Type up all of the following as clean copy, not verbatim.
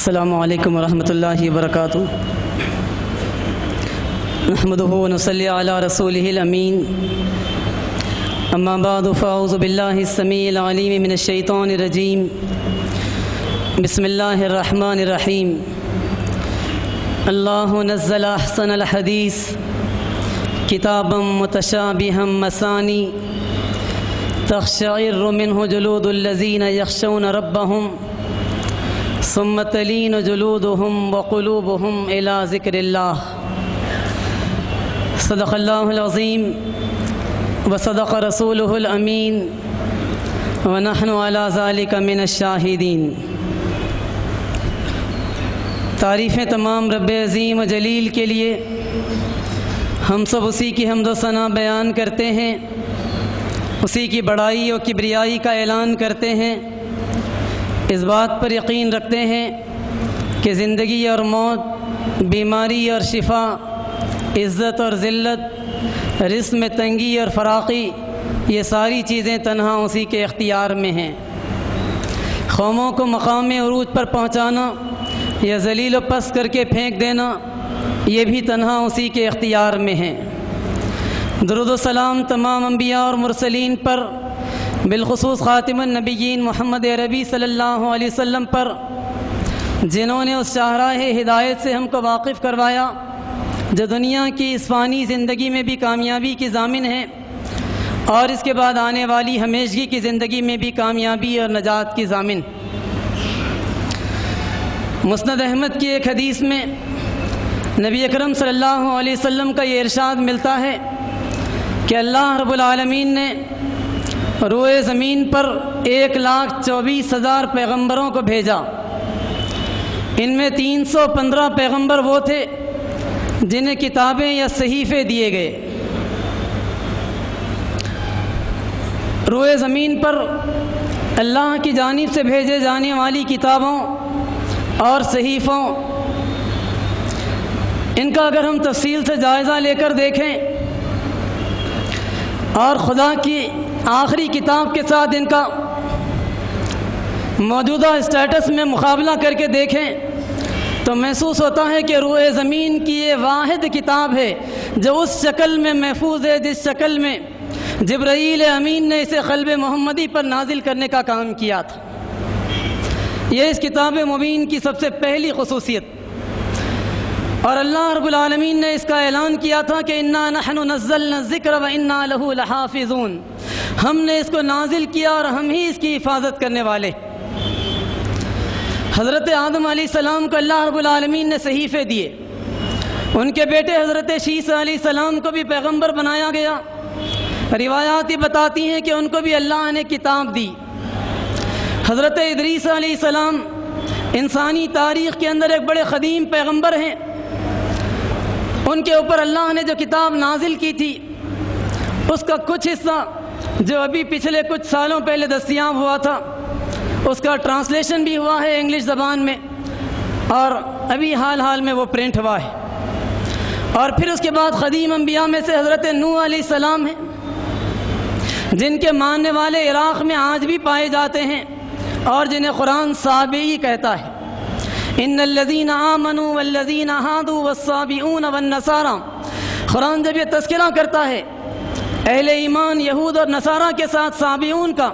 السلام علیکم ورحمۃ اللہ وبرکاتہ۔ نحمدہ ونصلی علی رسولہ الامین، اما بعد فاعوذ باللہ السمیع العلیم من الشیطان الرجیم، بسم اللہ الرحمن الرحیم۔ اللہ نزل احسن الحدیث کتابا متشابہا مثانی، تقشعر منہ جلود الذین یخشون ربہم ثم تلین جلودهم وقلوبهم الى ذکر اللہ۔ صدق اللہ العظیم وصدق رسولہ الامین ونحن علی ذلک من الشاہدین۔ تعریفیں تمام رب عظیم و جلیل کے لیے، ہم سب اسی کی حمد و ثنا بیان کرتے ہیں، اسی کی بڑائی و کبریائی کا اعلان کرتے ہیں، اس بات پر یقین رکھتے ہیں کہ زندگی اور موت، بیماری اور شفا، عزت اور ذلت، رزق میں تنگی اور فراخی، یہ ساری چیزیں تنہا اسی کے اختیار میں ہیں۔ قوموں کو مقام عروج پر پہنچانا یا ذلیل و پست کر کے پھینک دینا، یہ بھی تنہا اسی کے اختیار میں ہیں۔ درود و سلام تمام انبیاء اور مرسلین پر، بالخصوص خاتم النبیین محمد عربی صلی اللہ علیہ وسلم پر، جنہوں نے اس شاہراہ ہدایت سے ہم کو واقف کروایا جو دنیا کی اس فانی زندگی میں بھی کامیابی کی ضامن ہے، اور اس کے بعد آنے والی ہمیشگی کی زندگی میں بھی کامیابی اور نجات کی ضامن۔ مسند احمد کی ایک حدیث میں نبی اکرم صلی اللہ علیہ وسلم کا یہ ارشاد ملتا ہے کہ اللہ رب العالمین نے روئے زمین پر 1,24,000 پیغمبروں کو بھیجا۔ ان میں 315 پیغمبر وہ تھے جنہیں کتابیں یا صحیفے دیے گئے۔ روئے زمین پر اللہ کی جانب سے بھیجے جانے والی کتابوں اور صحیفوں، ان کا اگر ہم تفصیل سے جائزہ لے کر دیکھیں اور خدا کی آخری کتاب کے ساتھ ان کا موجودہ اسٹیٹس میں مقابلہ کر کے دیکھیں تو محسوس ہوتا ہے کہ روئے زمین کی یہ واحد کتاب ہے جو اس شکل میں محفوظ ہے جس شکل میں جبرائیل امین نے اسے قلب محمدی پر نازل کرنے کا کام کیا تھا۔ یہ اس کتاب مبین کی سب سے پہلی خصوصیت، اور اللہ رب العالمین نے اس کا اعلان کیا تھا کہ انا نحن نزلنا الذکر وانا لہ لحافظون، ہم نے اس کو نازل کیا اور ہم ہی اس کی حفاظت کرنے والے۔ حضرت آدم علیہ السلام کو اللہ رب العالمین نے صحیفے دیے، ان کے بیٹے حضرت شیس علیہ السلام کو بھی پیغمبر بنایا گیا۔ روایات یہ بتاتی ہیں کہ ان کو بھی اللہ نے کتاب دی۔ حضرت ادریس علیہ السلام انسانی تاریخ کے اندر ایک بڑے قدیم پیغمبر ہیں، ان کے اوپر اللہ نے جو کتاب نازل کی تھی اس کا کچھ حصہ جو ابھی پچھلے کچھ سالوں پہلے دستیاب ہوا تھا، اس کا ٹرانسلیشن بھی ہوا ہے انگلش زبان میں، اور ابھی حال میں وہ پرنٹ ہوا ہے۔ اور پھر اس کے بعد قدیم انبیاء میں سے حضرت نوح علیہ السلام ہیں، جن کے ماننے والے عراق میں آج بھی پائے جاتے ہیں اور جنہیں قرآن صابئی کہتا ہے۔ ان الذین آمنوا والذین ہادوا والصابئون والنصارى، قرآن جب یہ تذکرہ کرتا ہے اہل ایمان یہود اور نصارہ کے ساتھ صابئون کا،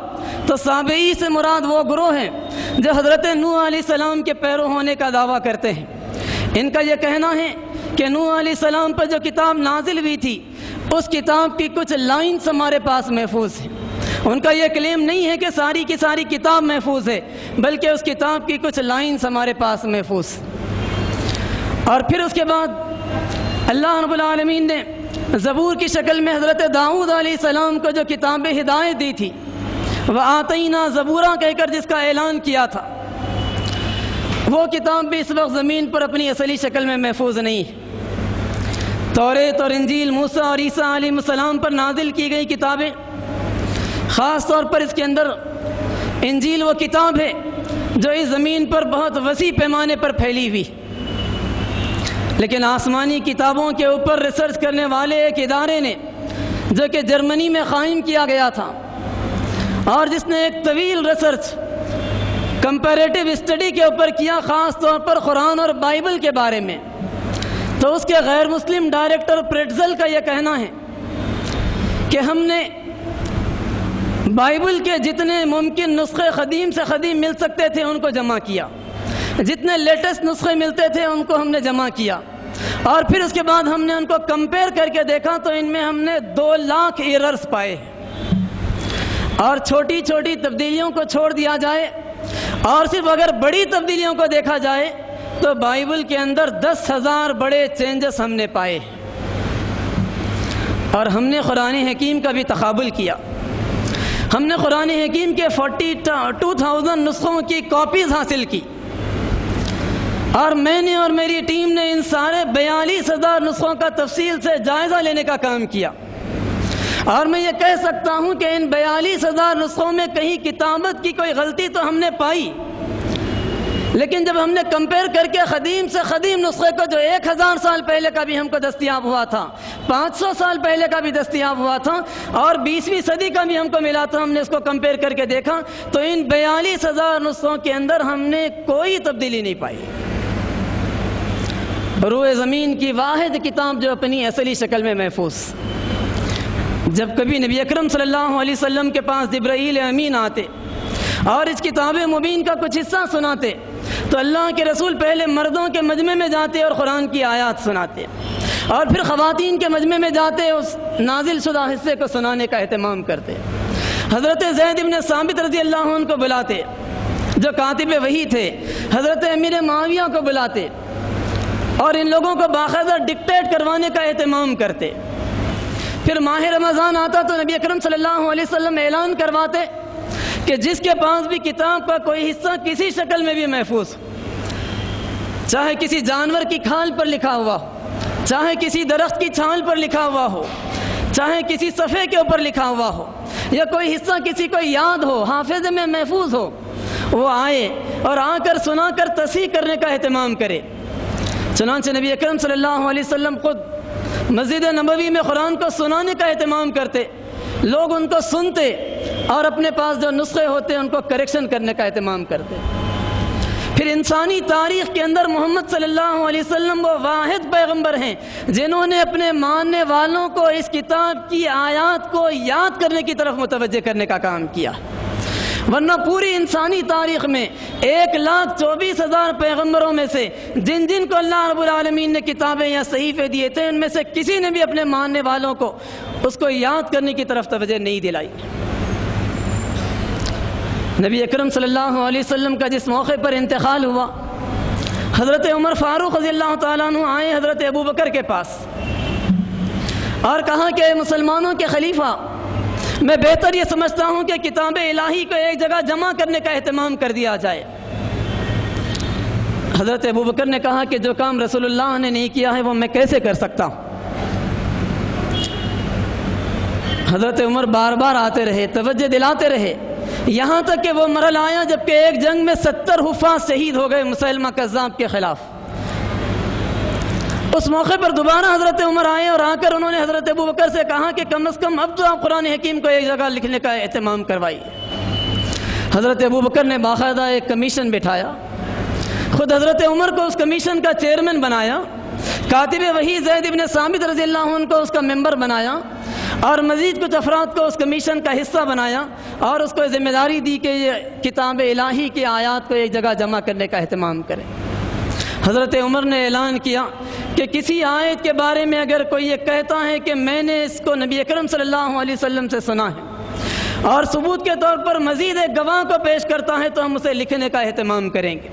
تو صابئی سے مراد وہ گروہ ہیں جو حضرت نوح علیہ السلام کے پیرو ہونے کا دعویٰ کرتے ہیں۔ ان کا یہ کہنا ہے کہ نوح علیہ السلام پر جو کتاب نازل ہوئی تھی اس کتاب کی کچھ لائنز ہمارے پاس محفوظ ہیں۔ ان کا یہ کلیم نہیں ہے کہ ساری کی ساری کتاب محفوظ ہے، بلکہ اس کتاب کی کچھ لائنز ہمارے پاس محفوظ۔ اور پھر اس کے بعد اللہ رب العالمین نے زبور کی شکل میں حضرت داؤد علیہ السلام کو جو کتاب ہدایت دی تھی، وَآتَيْنَا زَبُورًا کہہ کر جس کا اعلان کیا تھا، وہ کتاب بھی اس وقت زمین پر اپنی اصلی شکل میں محفوظ نہیں ہے۔ توریت اور انجیل موسیٰ اور عیسیٰ علیہ السلام پر نازل کی گئی کتابیں، خاص طور پر اس کے اندر انجیل وہ کتاب ہے جو اس زمین پر بہت وسیع پیمانے پر پھیلی ہوئی، لیکن آسمانی کتابوں کے اوپر ریسرچ کرنے والے ایک ادارے نے جو کہ جرمنی میں قائم کیا گیا تھا، اور جس نے ایک طویل ریسرچ کمپیریٹیو اسٹڈی کے اوپر کیا، خاص طور پر قرآن اور بائبل کے بارے میں، تو اس کے غیر مسلم ڈائریکٹر پریٹزل کا یہ کہنا ہے کہ ہم نے بائبل کے جتنے ممکن نسخے قدیم سے قدیم مل سکتے تھے ان کو جمع کیا، جتنے لیٹسٹ نسخے ملتے تھے ان کو ہم نے جمع کیا، اور پھر اس کے بعد ہم نے ان کو کمپیئر کر کے دیکھا تو ان میں ہم نے 2 لاکھ ایررز پائے، اور چھوٹی چھوٹی تبدیلیوں کو چھوڑ دیا جائے اور صرف اگر بڑی تبدیلیوں کو دیکھا جائے تو بائبل کے اندر 10,000 بڑے چینجز ہم نے پائے، اور ہم نے قرآن حکیم کا بھی تقابل کیا۔ ہم نے قرآن حکیم کے 42,000 نسخوں کی کاپیز حاصل کی، اور میں نے اور میری ٹیم نے ان سارے 42,000 نسخوں کا تفصیل سے جائزہ لینے کا کام کیا، اور میں یہ کہہ سکتا ہوں کہ ان 42,000 نسخوں میں کہیں کتابت کی کوئی غلطی تو ہم نے پائی، لیکن جب ہم نے کمپیئر کر کے قدیم سے قدیم نسخے کو جو 1,000 سال پہلے کا بھی ہم کو دستیاب ہوا تھا، 500 سال پہلے کا بھی دستیاب ہوا تھا، اور 20ویں صدی کا بھی ہم کو ملا تھا، ہم نے اس کو کمپیئر کر کے دیکھا تو ان 42,000 نسخوں کے اندر ہم نے کوئی تبدیلی نہیں پائی۔ روئے زمین کی واحد کتاب جو اپنی اصلی شکل میں محفوظ۔ جب کبھی نبی اکرم صلی اللہ علیہ وسلم کے پاس جبرائیل امین آتے اور اس کتاب مبین کا کچھ حصہ سناتے تو اللہ کے رسول پہلے مردوں کے مجمع میں جاتے اور قرآن کی آیات سناتے، اور پھر خواتین کے مجمع میں جاتے اس نازل شدہ حصے کو سنانے کا اہتمام کرتے۔ حضرت زید بن ثابت رضی اللہ عنہ کو بلاتے جو کاتب وحی تھے، حضرت امیر معاویہ کو بلاتے اور ان لوگوں کو باقاعدہ ڈکٹیٹ کروانے کا اہتمام کرتے۔ پھر ماہ رمضان آتا تو نبی اکرم صلی اللہ علیہ وسلم اعلان کرواتے کہ جس کے پاس بھی کتاب کا کوئی حصہ کسی شکل میں بھی محفوظ، چاہے کسی جانور کی کھال پر لکھا ہوا ہو، چاہے کسی درخت کی چھال پر لکھا ہوا ہو، چاہے کسی صفحے کے اوپر لکھا ہوا ہو، یا کوئی حصہ کسی کو یاد ہو، حافظے میں محفوظ ہو، وہ آئے اور آ کر سنا کر تصحیح کرنے کا اہتمام کرے۔ چنانچہ نبی اکرم صلی اللہ علیہ وسلم خود مسجد نبوی میں قرآن کو سنانے کا اہتمام کرتے، لوگ ان کو سنتے اور اپنے پاس جو نسخے ہوتے ان کو کریکشن کرنے کا اہتمام کرتے۔ پھر انسانی تاریخ کے اندر محمد صلی اللہ علیہ وسلم وہ واحد پیغمبر ہیں جنہوں نے اپنے ماننے والوں کو اس کتاب کی آیات کو یاد کرنے کی طرف متوجہ کرنے کا کام کیا، ورنہ پوری انسانی تاریخ میں 1,24,000 پیغمبروں میں سے جن جن کو اللہ رب العالمین نے کتابیں یا صحیفے دیے تھے ان میں سے کسی نے بھی اپنے ماننے والوں کو اس کو یاد کرنے کی طرف توجہ نہیں دلائی۔ نبی اکرم صلی اللہ علیہ وسلم کا جس موقع پر انتقال ہوا، حضرت عمر فاروق رضی اللہ تعالیٰ عنہ آئے حضرت ابو بکر کے پاس اور کہا کہ اے مسلمانوں کے خلیفہ، میں بہتر یہ سمجھتا ہوں کہ کتاب الہی کو ایک جگہ جمع کرنے کا اہتمام کر دیا جائے۔ حضرت ابو بکر نے کہا کہ جو کام رسول اللہ نے نہیں کیا ہے وہ میں کیسے کر سکتا ہوں۔ حضرت عمر بار بار آتے رہے، توجہ دلاتے رہے، یہاں تک کہ وہ مرحلہ آیا جبکہ ایک جنگ میں 70 حفاظ شہید ہو گئے مسیلمہ کذاب کے خلاف۔ اس موقع پر دوبارہ حضرت عمر آئے اور آ کر انہوں نے حضرت ابو بکر سے کہا کہ کم از کم اب تو آپ قرآن حکیم کو ایک جگہ لکھنے کا اہتمام کروائیے۔ حضرت ابو بکر نے باقاعدہ ایک کمیشن بٹھایا، خود حضرت عمر کو اس کمیشن کا چیئرمین بنایا، کاتب وحی زید بن ثابت رضی اللہ عنہ کو اس کا ممبر بنایا، اور مزید کچھ افراد کو اس کمیشن کا حصہ بنایا، اور اس کو ذمہ داری دی کہ یہ کتاب الہی کی آیات کو ایک جگہ جمع کرنے کا اہتمام کرے۔ حضرت عمر نے اعلان کیا کہ کسی آیت کے بارے میں اگر کوئی یہ کہتا ہے کہ میں نے اس کو نبی اکرم صلی اللہ علیہ وسلم سے سنا ہے اور ثبوت کے طور پر مزید ایک گواہ کو پیش کرتا ہے تو ہم اسے لکھنے کا اہتمام کریں گے۔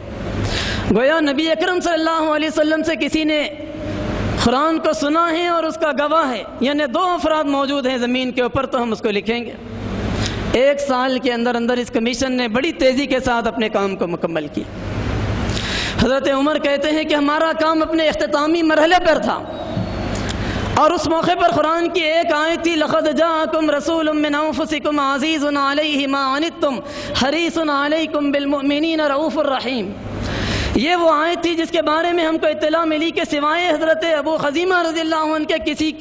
گویا نبی اکرم صلی اللہ علیہ وسلم سے کسی نے قرآن کو سنا ہے اور اس کا گواہ ہے، یعنی 2 افراد موجود ہیں زمین کے اوپر، تو ہم اس کو لکھیں گے۔ 1 سال کے اندر اندر اس کمیشن نے بڑی تیزی کے ساتھ اپنے کام کو مکمل کیا۔ حضرت عمر کہتے ہیں کہ ہمارا کام اپنے اختتامی مرحلے پر تھا، اور اس موقع پر قرآن کی ایک آیت تھی لَقَدْ جَاءَكُمْ رَسُولٌ مِّنْ أَنفُسِكُمْ عَزِيزٌ عَلَيْهِ مَا عَنِتُّمْ حَرِيصٌ عَلَيْكُمْ بِالْمُؤْمِنِينَ رَءُوفٌ الرَّحِيمٌ۔ یہ وہ آیت تھی جس کے بارے میں ہم کو اطلاع ملی کہ سوائے حضرت ابو خزیمہ رضی اللہ عنہ کے کسی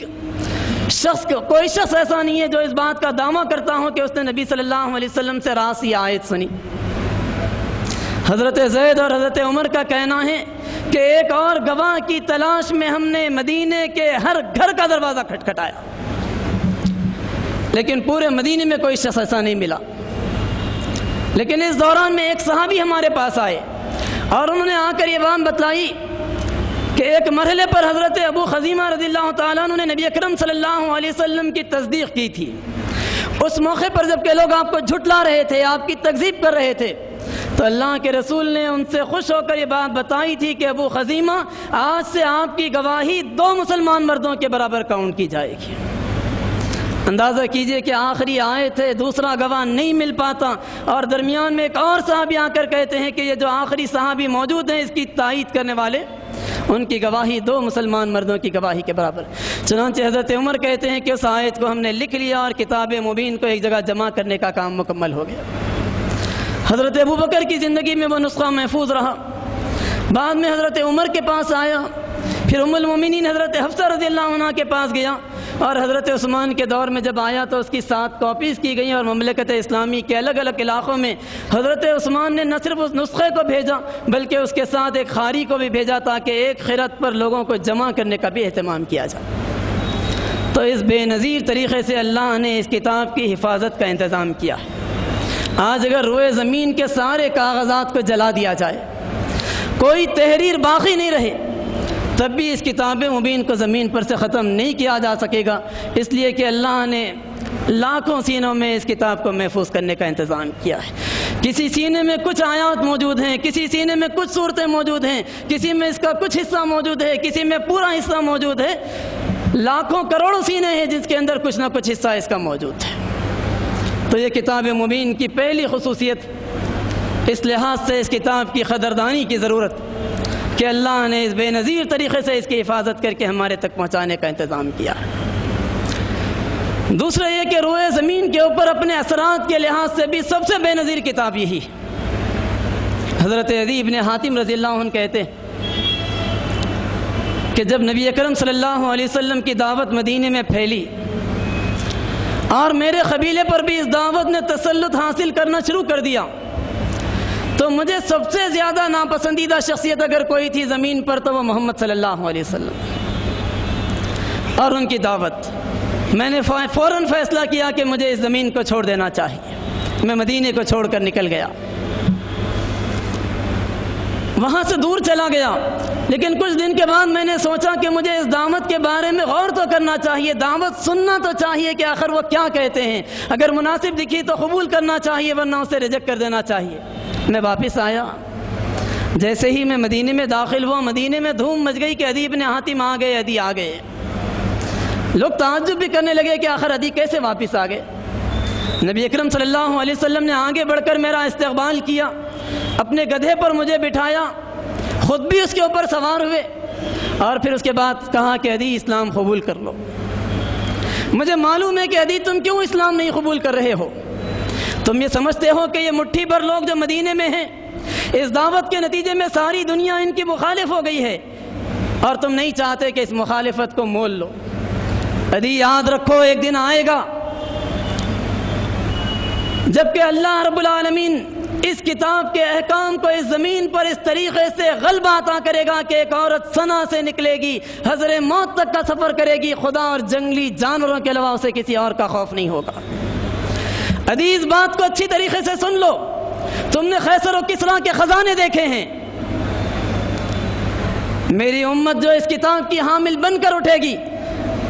شخص کو کوئی شخص ایسا نہیں ہے جو اس بات کا دعویٰ کرتا ہوں کہ اس نے نبی صلی اللہ علیہ وسلم سے راست یہ آیت سنی۔ حضرت زید اور حضرت عمر کا کہنا ہے کہ ایک اور گواہ کی تلاش میں ہم نے مدینے کے ہر گھر کا دروازہ کھٹکھٹایا، لیکن پورے مدینے میں کوئی شخص ایسا نہیں ملا۔ لیکن اس دوران میں ایک صحابی ہمارے پاس آئے اور انہوں نے آ کر یہ بات بتلائی کہ ایک مرحلے پر حضرت ابو خزیمہ رضی اللہ تعالیٰ عنہ نے نبی اکرم صلی اللہ علیہ وسلم کی تصدیق کی تھی۔ اس موقع پر جب کہ لوگ آپ کو جھٹلا رہے تھے، آپ کی تکذیب کر رہے تھے، تو اللہ کے رسول نے ان سے خوش ہو کر یہ بات بتائی تھی کہ ابو خزیمہ آج سے آپ کی گواہی 2 مسلمان مردوں کے برابر کاؤنٹ کی جائے گی۔ اندازہ کیجئے کہ آخری آئے تھے، دوسرا گواہ نہیں مل پاتا، اور درمیان میں ایک اور صحابی آ کر کہتے ہیں کہ یہ جو آخری صحابی موجود ہیں اس کی تائید کرنے والے، ان کی گواہی 2 مسلمان مردوں کی گواہی کے برابر۔ چنانچہ حضرت عمر کہتے ہیں کہ اس آیت کو ہم نے لکھ لیا اور کتاب مبین کو ایک جگہ جمع کرنے کا کام مکمل ہو گیا۔ حضرت ابوبکر کی زندگی میں وہ نسخہ محفوظ رہا، بعد میں حضرت عمر کے پاس آیا، پھر ام المومنین حضرت حفصہ رضی اللہ عنہ کے پاس گیا، اور حضرت عثمان کے دور میں جب آیا تو اس کی 7 کاپیز کی گئیں، اور مملکت اسلامی کے الگ الگ علاقوں میں حضرت عثمان نے نہ صرف اس نسخے کو بھیجا بلکہ اس کے ساتھ ایک خاری کو بھی بھیجا تاکہ ایک خرد پر لوگوں کو جمع کرنے کا بھی اہتمام کیا جائے۔ تو اس بے نظیر طریقے سے اللہ نے اس کتاب کی حفاظت کا انتظام کیا ہے۔ آج اگر روئے زمین کے سارے کاغذات کو جلا دیا جائے، کوئی تحریر باقی نہیں رہے، تب بھی اس کتاب مبین کو زمین پر سے ختم نہیں کیا جا سکے گا، اس لیے کہ اللہ نے لاکھوں سینوں میں اس کتاب کو محفوظ کرنے کا انتظام کیا ہے۔ کسی سینے میں کچھ آیات موجود ہیں، کسی سینے میں کچھ صورتیں موجود ہیں، کسی میں اس کا کچھ حصہ موجود ہے، کسی میں پورا حصہ موجود ہے۔ لاکھوں کروڑوں سینے ہیں جس کے اندر کچھ نہ کچھ حصہ اس کا موجود ہے۔ تو یہ کتاب مبین کی پہلی خصوصیت، اس لحاظ سے اس کتاب کی قدردانی کی ضرورت کہ اللہ نے اس بے نظیر طریقے سے اس کی حفاظت کر کے ہمارے تک پہنچانے کا انتظام کیا ہے۔ دوسرا یہ کہ روئے زمین کے اوپر اپنے اثرات کے لحاظ سے بھی سب سے بے نظیر کتاب یہی۔ حضرت عدی بن حاتم رضی اللہ عنہ کہتے کہ جب نبی اکرم صلی اللہ علیہ وسلم کی دعوت مدینے میں پھیلی اور میرے قبیلے پر بھی اس دعوت نے تسلط حاصل کرنا شروع کر دیا، تو مجھے سب سے زیادہ ناپسندیدہ شخصیت اگر کوئی تھی زمین پر تو وہ محمد صلی اللہ علیہ وسلم اور ان کی دعوت۔ میں نے فوراً فیصلہ کیا کہ مجھے اس زمین کو چھوڑ دینا چاہیے۔ میں مدینے کو چھوڑ کر نکل گیا، وہاں سے دور چلا گیا، لیکن کچھ دن کے بعد میں نے سوچا کہ مجھے اس دعوت کے بارے میں غور تو کرنا چاہیے، دعوت سننا تو چاہیے کہ آخر وہ کیا کہتے ہیں، اگر مناسب دکھی تو قبول کرنا چاہیے ورنہ اسے ریجیکٹ کر دینا چاہیے۔ میں واپس آیا، جیسے ہی میں مدینے میں داخل ہوا، مدینے میں دھوم مچ گئی کہ عدی بن حاتم آ گئے، عدی آ گئے۔ لوگ تعجب بھی کرنے لگے کہ آخر عدی کیسے واپس آ گئے۔ نبی اکرم صلی اللہ علیہ وسلم نے آگے بڑھ کر میرا استقبال کیا، اپنے گدھے پر مجھے بٹھایا، خود بھی اس کے اوپر سوار ہوئے، اور پھر اس کے بعد کہا کہ عدی اسلام قبول کر لو۔ مجھے معلوم ہے کہ عدی تم کیوں اسلام نہیں قبول کر رہے ہو؟ تم یہ سمجھتے ہو کہ یہ مٹھی بھر لوگ جو مدینے میں ہیں، اس دعوت کے نتیجے میں ساری دنیا ان کی مخالف ہو گئی ہے، اور تم نہیں چاہتے کہ اس مخالفت کو مول لو۔ عدی یاد رکھو، ایک دن آئے گا جبکہ اللہ رب العالمین اس کتاب کے احکام کو اس زمین پر اس طریقے سے غلبہ عطا کرے گا کہ ایک عورت سنا سے نکلے گی، حضر موت تک کا سفر کرے گی، خدا اور جنگلی جانوروں کے علاوہ اسے کسی اور کا خوف نہیں ہوگا۔ عزیز بات کو اچھی طریقے سے سن لو، تم نے قیصر و کسریٰ کے خزانے دیکھے ہیں، میری امت جو اس کتاب کی حامل بن کر اٹھے گی،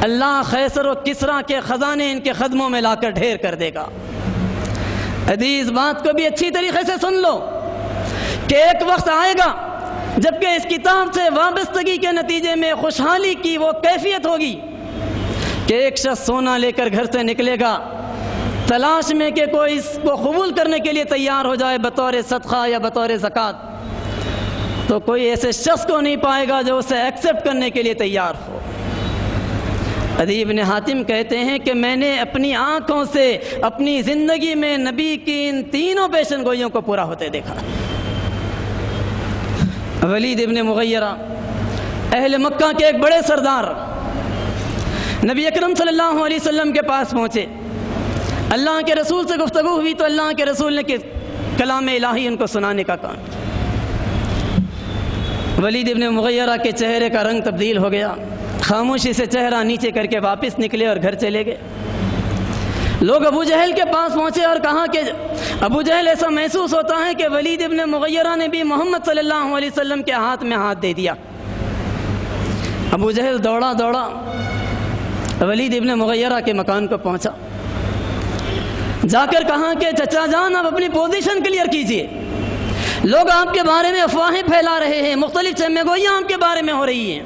اللہ قیصر و کسریٰ کے خزانے ان کے قدموں میں لا کر ڈھیر کر دے گا۔ عزیز بات کو بھی اچھی طریقے سے سن لو کہ ایک وقت آئے گا جبکہ اس کتاب سے وابستگی کے نتیجے میں خوشحالی کی وہ کیفیت ہوگی کہ ایک شخص سونا لے کر گھر سے نکلے گا تلاش میں کہ کوئی اس کو قبول کرنے کے لیے تیار ہو جائے بطور صدقہ یا بطور زکوٰۃ، تو کوئی ایسے شخص کو نہیں پائے گا جو اسے ایکسیپٹ کرنے کے لیے تیار ہو۔ عدی بن حاتم کہتے ہیں کہ میں نے اپنی آنکھوں سے اپنی زندگی میں نبی کی ان تینوں پیشن گوئیوں کو پورا ہوتے دیکھا۔ ولید ابن مغیرہ اہل مکہ کے ایک بڑے سردار نبی اکرم صلی اللہ علیہ وسلم کے پاس پہنچے، اللہ کے رسول سے گفتگو ہوئی تو اللہ کے رسول نے کلام الہی ان کو سنانے کا کام کیا۔ ولید ابن مغیرہ کے چہرے کا رنگ تبدیل ہو گیا، خاموشی سے چہرہ نیچے کر کے واپس نکلے اور گھر چلے گئے۔ لوگ ابو جہل کے پاس پہنچے اور کہا کہ ابو جہل ایسا محسوس ہوتا ہے کہ ولید ابن مغیرہ نے بھی محمد صلی اللہ علیہ وسلم کے ہاتھ میں ہاتھ دے دیا۔ ابو جہل دوڑا ولید ابن مغیرہ کے مکان کو پہنچا، جا کر کہا کہ چچا جان آپ اپنی پوزیشن کلیئر کیجئے، لوگ آپ کے بارے میں افواہیں پھیلا رہے ہیں، مختلف چمے گوئیاں آپ کے بارے میں ہو رہی ہیں۔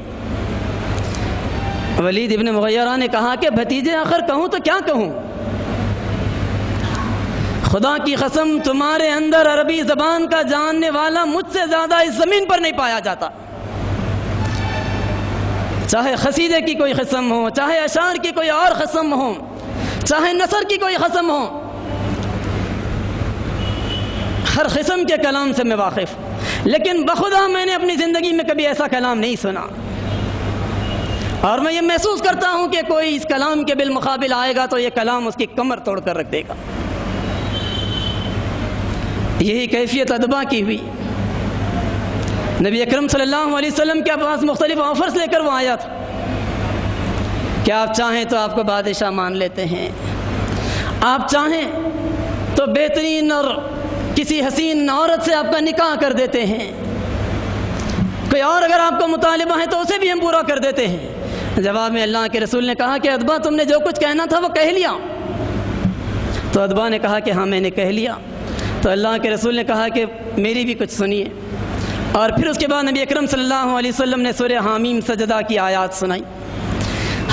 ولید ابن مغیرہ نے کہا کہ بھتیجے آخر کہوں تو کیا کہوں، خدا کی قسم تمہارے اندر عربی زبان کا جاننے والا مجھ سے زیادہ اس زمین پر نہیں پایا جاتا، چاہے قصیدے کی کوئی قسم ہو، چاہے اشعار کی کوئی اور قسم ہو، چاہے نثر کی کوئی قسم ہو، ہر قسم کے کلام سے میں واقف، لیکن بخدا میں نے اپنی زندگی میں کبھی ایسا کلام نہیں سنا، اور میں یہ محسوس کرتا ہوں کہ کوئی اس کلام کے بالمقابل آئے گا تو یہ کلام اس کی کمر توڑ کر رکھ دے گا۔ یہی کیفیت ادبا کی ہوئی۔ نبی اکرم صلی اللہ علیہ وسلم کے پاس مختلف آفرز لے کر وہ آیا تھا کہ آپ چاہیں تو آپ کو بادشاہ مان لیتے ہیں، آپ چاہیں تو بہترین اور کسی حسین عورت سے آپ کا نکاح کر دیتے ہیں، کوئی اور اگر آپ کو مطالبہ ہے تو اسے بھی ہم پورا کر دیتے ہیں۔ جواب میں اللہ کے رسول نے کہا کہ ادبا تم نے جو کچھ کہنا تھا وہ کہہ لیا؟ تو ادبا نے کہا کہ ہاں میں نے کہہ لیا۔ تو اللہ کے رسول نے کہا کہ میری بھی کچھ سنیے، اور پھر اس کے بعد نبی اکرم صلی اللہ علیہ وسلم نے سورہ حامیم سجدہ کی آیات سنائی۔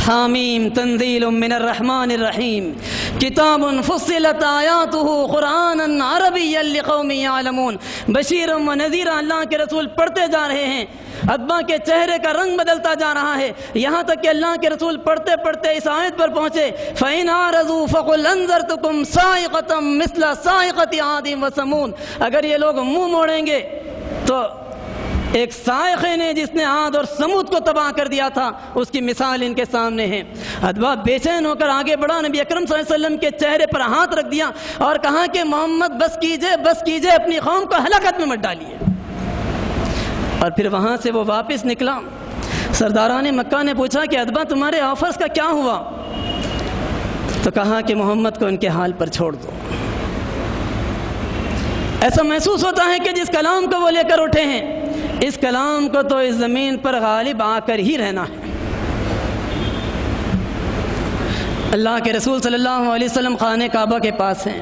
حامیم تنزیل من الرحمن الرحیم کتاب فصلت آیاتہ قرآنا عربیا لقوم یعلمون بشیر و نذیر۔ اللہ کے رسول پڑھتے جا رہے ہیں، ادبا کے چہرے کا رنگ بدلتا جا رہا ہے، یہاں تک کہ اللہ کے رسول پڑھتے پڑھتے اس آیت پر پہنچے فَإِنْ أَعْرَضُوا فَقُلْ أَنذَرْتُكُمْ صَاعِقَةً مِثْلَ صَاعِقَةِ عَادٍ وَثَمُودَ۔ اگر یہ لوگ منہ موڑیں گے تو ایک صاعقے نے جس نے عاد اور سمود کو تباہ کر دیا تھا اس کی مثال ان کے سامنے ہے۔ ادبا بے چین ہو کر آگے بڑھا، نبی اکرم صلی اللہ علیہ وسلم کے چہرے پر ہاتھ رکھ دیا اور کہا کہ محمد بس کیجئے، اپنی قوم کو ہلاکت میں مت ڈالیے۔ اور پھر وہاں سے وہ واپس نکلا۔ سرداران مکہ نے پوچھا کہ ادبا تمہارے آفرز کا کیا ہوا؟ تو کہا کہ محمد کو ان کے حال پر چھوڑ دو۔ ایسا محسوس ہوتا ہے کہ جس کلام کو وہ لے کر اٹھے ہیں اس کلام کو تو اس زمین پر غالب آ کر ہی رہنا ہے۔ اللہ کے رسول صلی اللہ علیہ وسلم خانہ کعبہ کے پاس ہیں،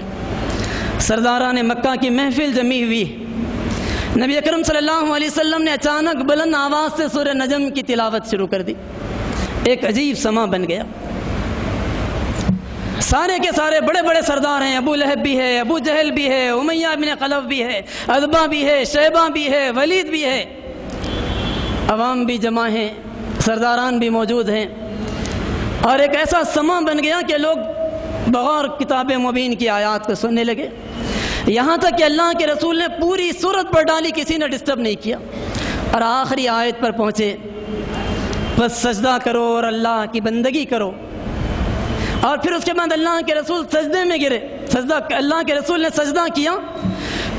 سرداران مکہ کی محفل جمی ہوئی۔ نبی اکرم صلی اللہ علیہ وسلم نے اچانک بلند آواز سے سورہ نجم کی تلاوت شروع کر دی۔ ایک عجیب سما بن گیا، سارے کے سارے بڑے بڑے سردار ہیں، ابو لہب بھی ہے، ابو جہل بھی ہے، امیہ بن خلف بھی ہے، ادبا بھی ہے، شیبہ بھی ہے، ولید بھی ہے، عوام بھی جمع ہیں، سرداران بھی موجود ہیں، اور ایک ایسا سما بن گیا کہ لوگ بغور کتاب مبین کی آیات کو سننے لگے، یہاں تک کہ اللہ کے رسول نے پوری سورت پر ڈالی، کسی نے ڈسٹرب نہیں کیا، اور آخری آیت پر پہنچے بس سجدہ کرو اور اللہ کی بندگی کرو۔ اور پھر اس کے بعد اللہ کے رسول سجدے میں گرے، اللہ کے رسول نے سجدہ کیا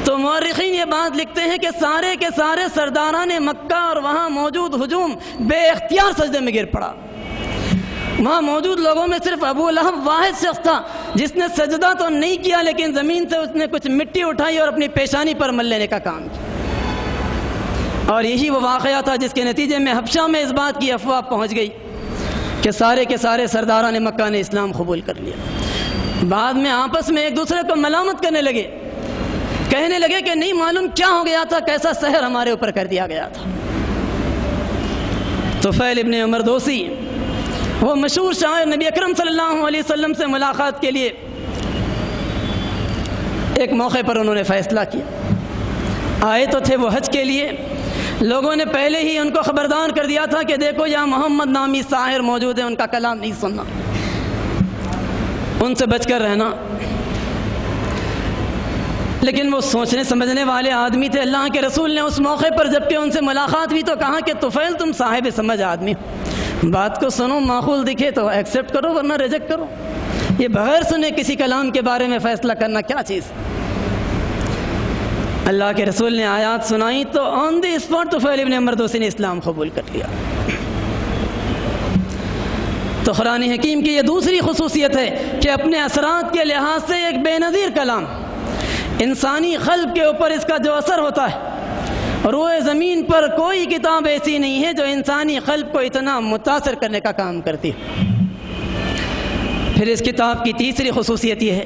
تو مورخین یہ بات لکھتے ہیں کہ سارے کے سارے سرداران مکہ اور وہاں موجود ہجوم بے اختیار سجدے میں گر پڑا۔ وہاں موجود لوگوں میں صرف ابو لہب واحد شخص تھا جس نے سجدہ تو نہیں کیا لیکن زمین سے اس نے کچھ مٹی اٹھائی اور اپنی پیشانی پر مل لینے کا کام کیا، اور یہی وہ واقعہ تھا جس کے نتیجے میں حبشہ میں اس بات کی افواہ پہنچ گئی کہ سارے کے سارے سرداران مکہ نے اسلام قبول کر لیا۔ بعد میں آپس میں ایک دوسرے کو ملامت کرنے لگے، کہنے لگے کہ نہیں معلوم کیا ہو گیا تھا، کیسا سحر ہمارے اوپر کر دیا گیا تھا۔ طفیل ابن عمر دوسی وہ مشہور شاعر نبی اکرم صلی اللہ علیہ وسلم سے ملاقات کے لیے ایک موقع پر انہوں نے فیصلہ کیا، آئے تو تھے وہ حج کے لیے، لوگوں نے پہلے ہی ان کو خبردار کر دیا تھا کہ دیکھو یہاں محمد نامی ساحر موجود ہے، ان کا کلام نہیں سننا، ان سے بچ کر رہنا۔ لیکن وہ سوچنے سمجھنے والے آدمی تھے، اللہ کے رسول نے اس موقع پر جب کہ ان سے ملاقات ہوئی تو کہا کہ طفیل تم صاحب سمجھ آدمی، بات کو سنو، معقول دکھے تو ایکسیپٹ کرو ورنہ ریجیکٹ کرو، یہ بغیر سنے کسی کلام کے بارے میں فیصلہ کرنا کیا چیز۔ اللہ کے رسول نے آیات سنائی تو آن دی اسپاٹ طفیل ابن عمر دوسی نے اسلام قبول کر لیا۔ تو قرآن حکیم کی یہ دوسری خصوصیت ہے کہ اپنے اثرات کے لحاظ سے ایک بے نظیر کلام، انسانی قلب کے اوپر اس کا جو اثر ہوتا ہے، روئے زمین پر کوئی کتاب ایسی نہیں ہے جو انسانی قلب کو اتنا متاثر کرنے کا کام کرتی ہے۔ پھر اس کتاب کی تیسری خصوصیت یہ ہے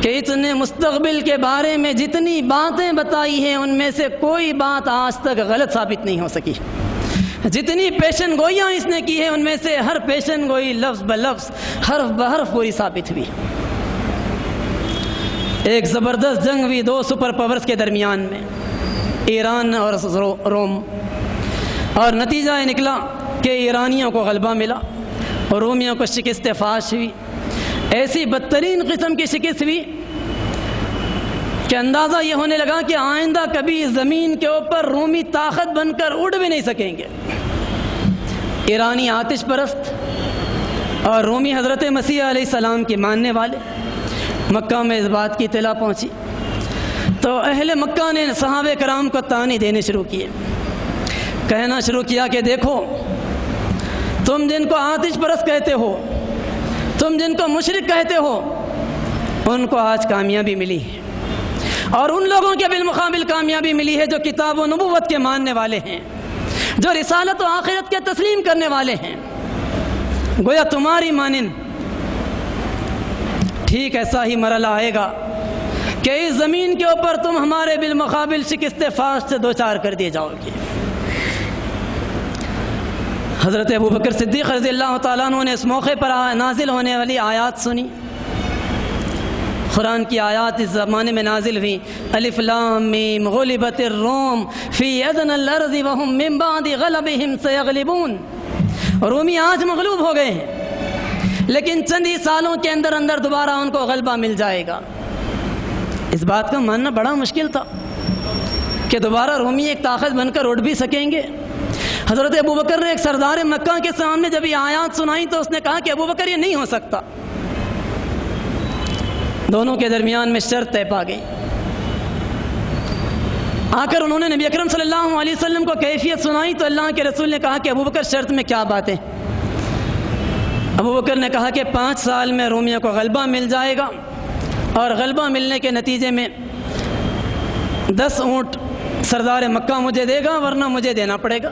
کہ اتنے مستقبل کے بارے میں جتنی باتیں بتائی ہیں ان میں سے کوئی بات آج تک غلط ثابت نہیں ہو سکی۔ جتنی پیشن گوئیاں اس نے کی ہیں ان میں سے ہر پیشن گوئی لفظ بلفظ حرف بحرف پوری ثابت ہوئی۔ ایک زبردست جنگ ہوئی دو سپر پاورز کے درمیان میں، ایران اور روم، اور نتیجہ یہ نکلا کہ ایرانیوں کو غلبہ ملا اور رومیوں کو شکست فاش ہوئی۔ ایسی بدترین قسم کی شکست ہوئی کہ اندازہ یہ ہونے لگا کہ آئندہ کبھی زمین کے اوپر رومی طاقت بن کر اڑ بھی نہیں سکیں گے۔ ایرانی آتش پرست اور رومی حضرت مسیح علیہ السلام کی ماننے والے، مکہ میں اس بات کی اطلاع پہنچی تو اہل مکہ نے صحابہ کرام کو طعنے دینے شروع کیے، کہنا شروع کیا کہ دیکھو، تم جن کو آتش پرست کہتے ہو، تم جن کو مشرک کہتے ہو، ان کو آج کامیابی ملی ہے، اور ان لوگوں کے بالمقابل کامیابی ملی ہے جو کتاب و نبوت کے ماننے والے ہیں، جو رسالت و آخرت کے تسلیم کرنے والے ہیں۔ گویا تمہاری مانند ٹھیک ایسا ہی مرحلہ آئے گا کہ اس زمین کے اوپر تم ہمارے بالمقابل شکست فاش سے دوچار کر دیے جاؤ گے۔ حضرت ابوبکر صدیق رضی اللہ تعالیٰ عنہ نے اس موقع پر نازل ہونے والی آیات سنی۔ قرآن کی آیات اس زمانے میں نازل ہوئی، الف لام میم غلبت الروم فی ادنی الارض وهم من بعد غلبهم سیغلبون۔ رومی آج مغلوب ہو گئے ہیں لیکن چند ہی سالوں کے اندر اندر دوبارہ ان کو غلبہ مل جائے گا۔ اس بات کا ماننا بڑا مشکل تھا کہ دوبارہ رومی ایک طاقت بن کر اٹھ بھی سکیں گے۔ حضرت ابوبکر نے ایک سردار مکہ کے سامنے جب یہ آیات سنائی تو اس نے کہا کہ ابوبکر یہ نہیں ہو سکتا۔ دونوں کے درمیان میں شرط طے پا گئی۔ آ کر انہوں نے نبی اکرم صلی اللہ علیہ وسلم کو کیفیت سنائی تو اللہ کے رسول نے کہا کہ ابوبکر شرط میں کیا بات ہے؟ ابوبکر نے کہا کہ 5 سال میں رومیوں کو غلبہ مل جائے گا، اور غلبہ ملنے کے نتیجے میں 10 اونٹ سردار مکہ مجھے دے گا ورنہ مجھے دینا پڑے گا۔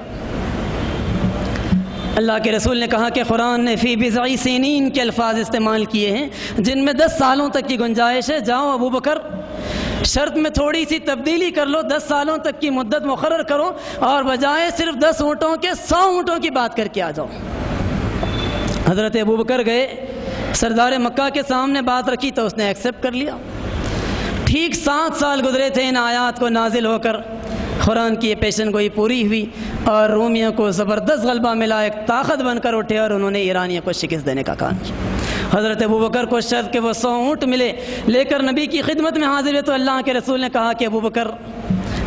اللہ کے رسول نے کہا کہ قرآن نے فی بضع سنین کے الفاظ استعمال کیے ہیں جن میں 10 سالوں تک کی گنجائش ہے۔ جاؤ ابوبکر، شرط میں تھوڑی سی تبدیلی کر لو، 10 سالوں تک کی مدت مقرر کرو اور بجائے صرف 10 اونٹوں کے 100 اونٹوں کی بات کر کے آ جاؤ۔ حضرت ابوبکر گئے، سردار مکہ کے سامنے بات رکھی تو اس نے ایکسیپٹ کر لیا۔ ٹھیک 7 سال گزرے تھے ان آیات کو نازل ہو کر، قرآن کی یہ پیشن گوئی پوری ہوئی اور رومیوں کو زبردست غلبہ ملا، ایک طاقت بن کر اٹھے اور انہوں نے ایرانیوں کو شکست دینے کا کام کیا۔ حضرت ابوبکر کو شرط کہ وہ 100 اونٹ ملے لے کر نبی کی خدمت میں حاضر ہوئے تو اللہ کے رسول نے کہا کہ ابوبکر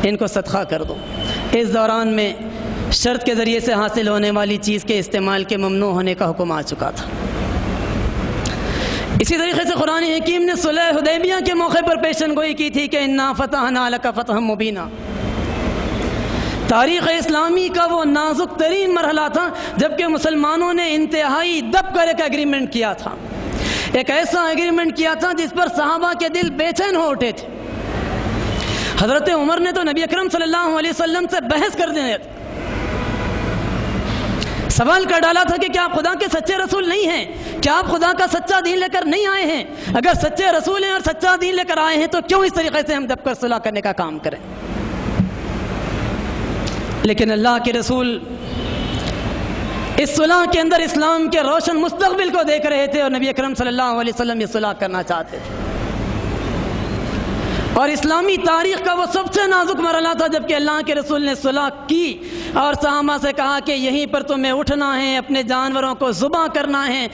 ان کو صدقہ کر دو۔ اس دوران میں شرط کے ذریعے سے حاصل ہونے والی چیز کے استعمال کے ممنوع ہونے کا حکم آ چکا تھا۔ اسی طریقے سے قرآن حکیم نے صلح حدیبیہ کے موقع پر پیشن گوئی کی تھی کہ انا فتحنا لک فتحا مبینا۔ تاریخ اسلامی کا وہ نازک ترین مرحلہ تھا جبکہ مسلمانوں نے انتہائی دب کر ایک ایگریمنٹ کیا تھا، ایک ایسا ایگریمنٹ کیا تھا جس پر صحابہ کے دل بے چین ہو اٹھے تھے۔ حضرت عمر نے تو نبی اکرم صلی اللہ علیہ وسلم سے بحث کر دینے سوال کر ڈالا تھا کہ کیا آپ خدا کے سچے رسول نہیں ہیں؟ کیا آپ خدا کا سچا دین لے کر نہیں آئے ہیں؟ اگر سچے رسول ہیں اور سچا دین لے کر آئے ہیں تو کیوں اس طریقے سے ہم دب کر صلح کرنے کا کام کریں؟ لیکن اللہ کے رسول اس صلح کے اندر اسلام کے روشن مستقبل کو دیکھ رہے تھے اور نبی اکرم صلی اللہ علیہ وسلم یہ صلح کرنا چاہتے تھے، اور اسلامی تاریخ کا وہ سب سے نازک مرحلہ تھا جبکہ اللہ کے رسول نے صلح کی اور صحابہ سے کہا کہ یہیں پر تمہیں اٹھنا ہے، اپنے جانوروں کو ذبح کرنا ہے،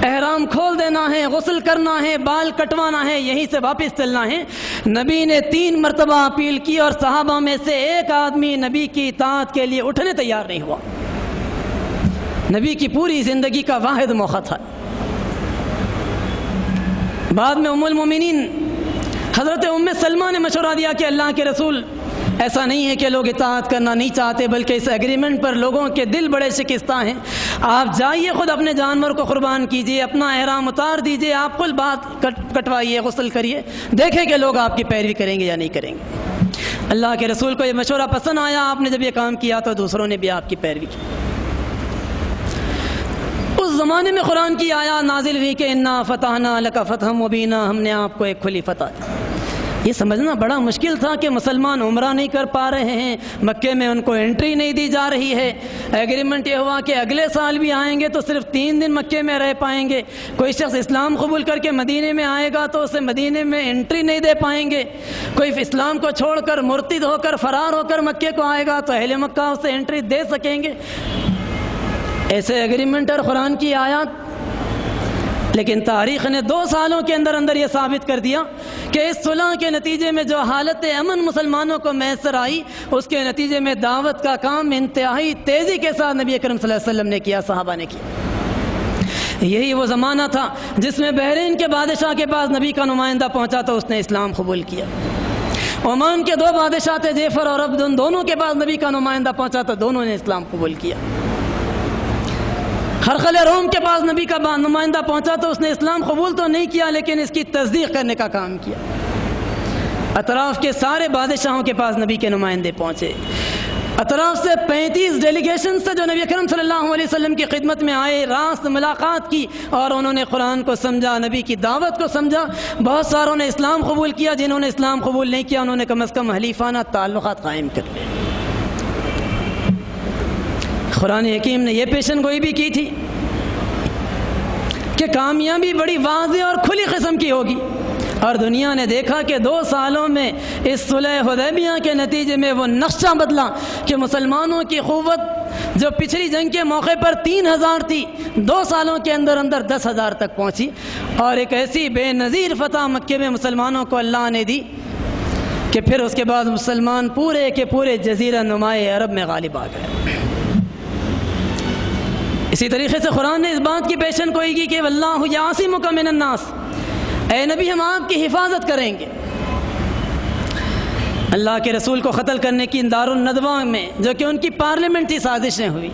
احرام کھول دینا ہے، غسل کرنا ہے، بال کٹوانا ہے، یہیں سے واپس چلنا ہے۔ نبی نے 3 مرتبہ اپیل کی اور صحابہ میں سے ایک آدمی نبی کی اطاعت کے لیے اٹھنے تیار نہیں ہوا۔ نبی کی پوری زندگی کا واحد موقع تھا۔ بعد میں ام المومنین حضرت سلمہ نے مشورہ دیا کہ اللہ کے رسول، ایسا نہیں ہے کہ لوگ اطاعت کرنا نہیں چاہتے، بلکہ اس ایگریمنٹ پر لوگوں کے دل بڑے شکستہ ہیں، آپ جائیے خود اپنے جانور کو قربان کیجئے، اپنا احرام اتار دیجئے، آپ خود بات کٹوائیے، غسل کریے، دیکھیں کہ لوگ آپ کی پیروی کریں گے یا نہیں کریں گے۔ اللہ کے رسول کو یہ مشورہ پسند آیا، آپ نے جب یہ کام کیا تو دوسروں نے بھی آپ کی پیروی کی۔ اس زمانے میں قرآن کی آیات نازل ہوئی کہ انا فتحنا لک فتحا مبینا، ہم نے آپ کو ایک کھلی فتح دی۔ یہ سمجھنا بڑا مشکل تھا کہ مسلمان عمرہ نہیں کر پا رہے ہیں، مکے میں ان کو انٹری نہیں دی جا رہی ہے، ایگریمنٹ یہ ہوا کہ اگلے سال بھی آئیں گے تو صرف 3 دن مکے میں رہ پائیں گے، کوئی شخص اسلام قبول کر کے مدینے میں آئے گا تو اسے مدینے میں انٹری نہیں دے پائیں گے، کوئی اسلام کو چھوڑ کر مرتد ہو کر فرار ہو کر مکے کو آئے گا تو اہل مکہ اسے انٹری دے سکیں گے، ایسے ایگریمنٹ اور قرآن کی آیات۔ لیکن تاریخ نے 2 سالوں کے اندر یہ ثابت کر دیا کہ اس صلح کے نتیجے میں جو حالت امن مسلمانوں کو میسر آئی، اس کے نتیجے میں دعوت کا کام انتہائی تیزی کے ساتھ نبی اکرم صلی اللہ علیہ وسلم نے کیا، صحابہ نے کیا۔ یہی وہ زمانہ تھا جس میں بحرین کے بادشاہ کے پاس نبی کا نمائندہ پہنچا تو اس نے اسلام قبول کیا۔ عمان کے 2 بادشاہ تھے، جعفر اور عبد، ان دونوں کے پاس نبی کا نمائندہ پہنچا تو دونوں نے اسلام قبول کیا۔ ہرقل روم کے پاس نبی کا نمائندہ پہنچا تو اس نے اسلام قبول تو نہیں کیا لیکن اس کی تصدیق کرنے کا کام کیا۔ اطراف کے سارے بادشاہوں کے پاس نبی کے نمائندے پہنچے، اطراف سے 35 ڈیلیگیشن سے جو نبی اکرم صلی اللہ علیہ وسلم کی خدمت میں آئے، راست ملاقات کی اور انہوں نے قرآن کو سمجھا، نبی کی دعوت کو سمجھا۔ بہت ساروں نے اسلام قبول کیا، جنہوں نے اسلام قبول نہیں کیا انہوں نے کم از کم حلیفانہ تعلقات قائم کر لے۔ قرآن حکیم نے یہ پیشن گوئی بھی کی تھی کہ کامیابی بڑی واضح اور کھلی قسم کی ہوگی، اور دنیا نے دیکھا کہ 2 سالوں میں اس صلح حدیبیہ کے نتیجے میں وہ نقشہ بدلا کہ مسلمانوں کی قوت جو پچھلی جنگ کے موقع پر 3000 تھی، 2 سالوں کے اندر 10,000 تک پہنچی، اور ایک ایسی بے نظیر فتح مکے میں مسلمانوں کو اللہ نے دی کہ پھر اس کے بعد مسلمان پورے کے پورے جزیرہ نمائے عرب میں غالب آ گئے۔ اسی طریقے سے قرآن نے اس بات کی پیشن گوئی کی کہ واللہ یعصمک من الناس، اے نبی ہم آپ کی حفاظت کریں گے۔ اللہ کے رسول کو قتل کرنے کی دار الندوہ میں جو کہ ان کی پارلیمنٹری سازشیں ہوئی،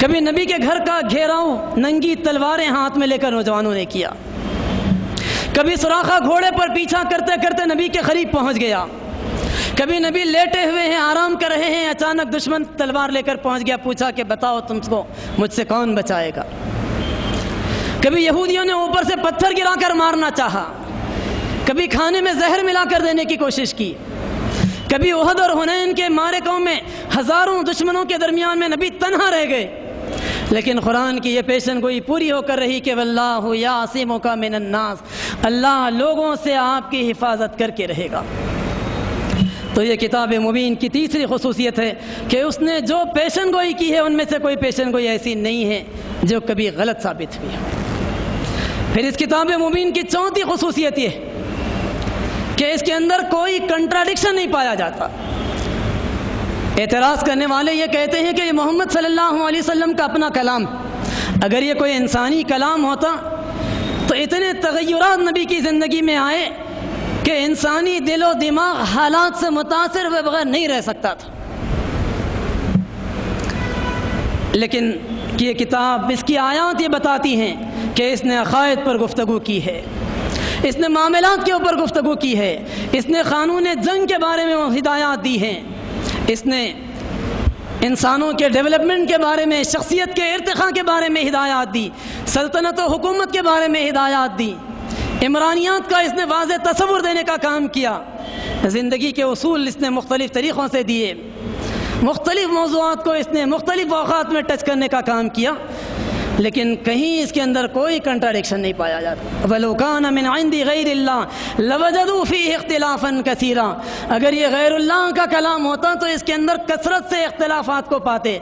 کبھی نبی کے گھر کا گھیراؤ ننگی تلواریں ہاتھ میں لے کر نوجوانوں نے کیا، کبھی سراخا گھوڑے پر پیچھا کرتے کرتے نبی کے قریب پہنچ گیا، کبھی نبی لیٹے ہوئے ہیں آرام کر رہے ہیں، اچانک دشمن تلوار لے کر پہنچ گیا، پوچھا کہ بتاؤ تم کو مجھ سے کون بچائے گا۔ کبھی یہودیوں نے اوپر سے پتھر گرا کر مارنا چاہا، کبھی کھانے میں زہر ملا کر دینے کی کوشش کی، کبھی احد اور حنین کے معرکوں میں ہزاروں دشمنوں کے درمیان میں نبی تنہا رہ گئے، لیکن قرآن کی یہ پیشن گوئی پوری ہو کر رہی کہ واللہ یعصمک من الناس، اللہ لوگوں سے آپ کی حفاظت کر کے رہے گا۔ تو یہ کتاب مبین کی تیسری خصوصیت ہے کہ اس نے جو پیشن گوئی کی ہے ان میں سے کوئی پیشن گوئی ایسی نہیں ہے جو کبھی غلط ثابت ہوئی ہے۔ پھر اس کتاب مبین کی چوتھی خصوصیت یہ ہے کہ اس کے اندر کوئی کنٹراڈکشن نہیں پایا جاتا۔ اعتراض کرنے والے یہ کہتے ہیں کہ یہ محمد صلی اللہ علیہ وسلم کا اپنا کلام، اگر یہ کوئی انسانی کلام ہوتا تو اتنے تغیرات نبی کی زندگی میں آئے کہ انسانی دل و دماغ حالات سے متاثر ہوئے بغیر نہیں رہ سکتا تھا، لیکن یہ کتاب، اس کی آیات یہ بتاتی ہیں کہ اس نے عقائد پر گفتگو کی ہے، اس نے معاملات کے اوپر گفتگو کی ہے، اس نے قانون جنگ کے بارے میں ہدایات دی ہیں، اس نے انسانوں کے ڈیولپمنٹ کے بارے میں، شخصیت کے ارتقاء کے بارے میں ہدایات دی، سلطنت و حکومت کے بارے میں ہدایات دی، عمرانیات کا اس نے واضح تصور دینے کا کام کیا، زندگی کے اصول اس نے مختلف طریقوں سے دیے، مختلف موضوعات کو اس نے مختلف اوقات میں ٹچ کرنے کا کام کیا، لیکن کہیں اس کے اندر کوئی کنٹراڈکشن نہیں پایا جاتا۔ وَلَوْ كَانَ مِنْ عِنْدِ غَيْرِ اللَّهِ لَوَجَدُوا فِيهِ اخْتِلَافًا كَثِيرًا، اگر یہ غیر اللہ کا کلام ہوتا تو اس کے اندر کثرت سے اختلافات کو پاتے،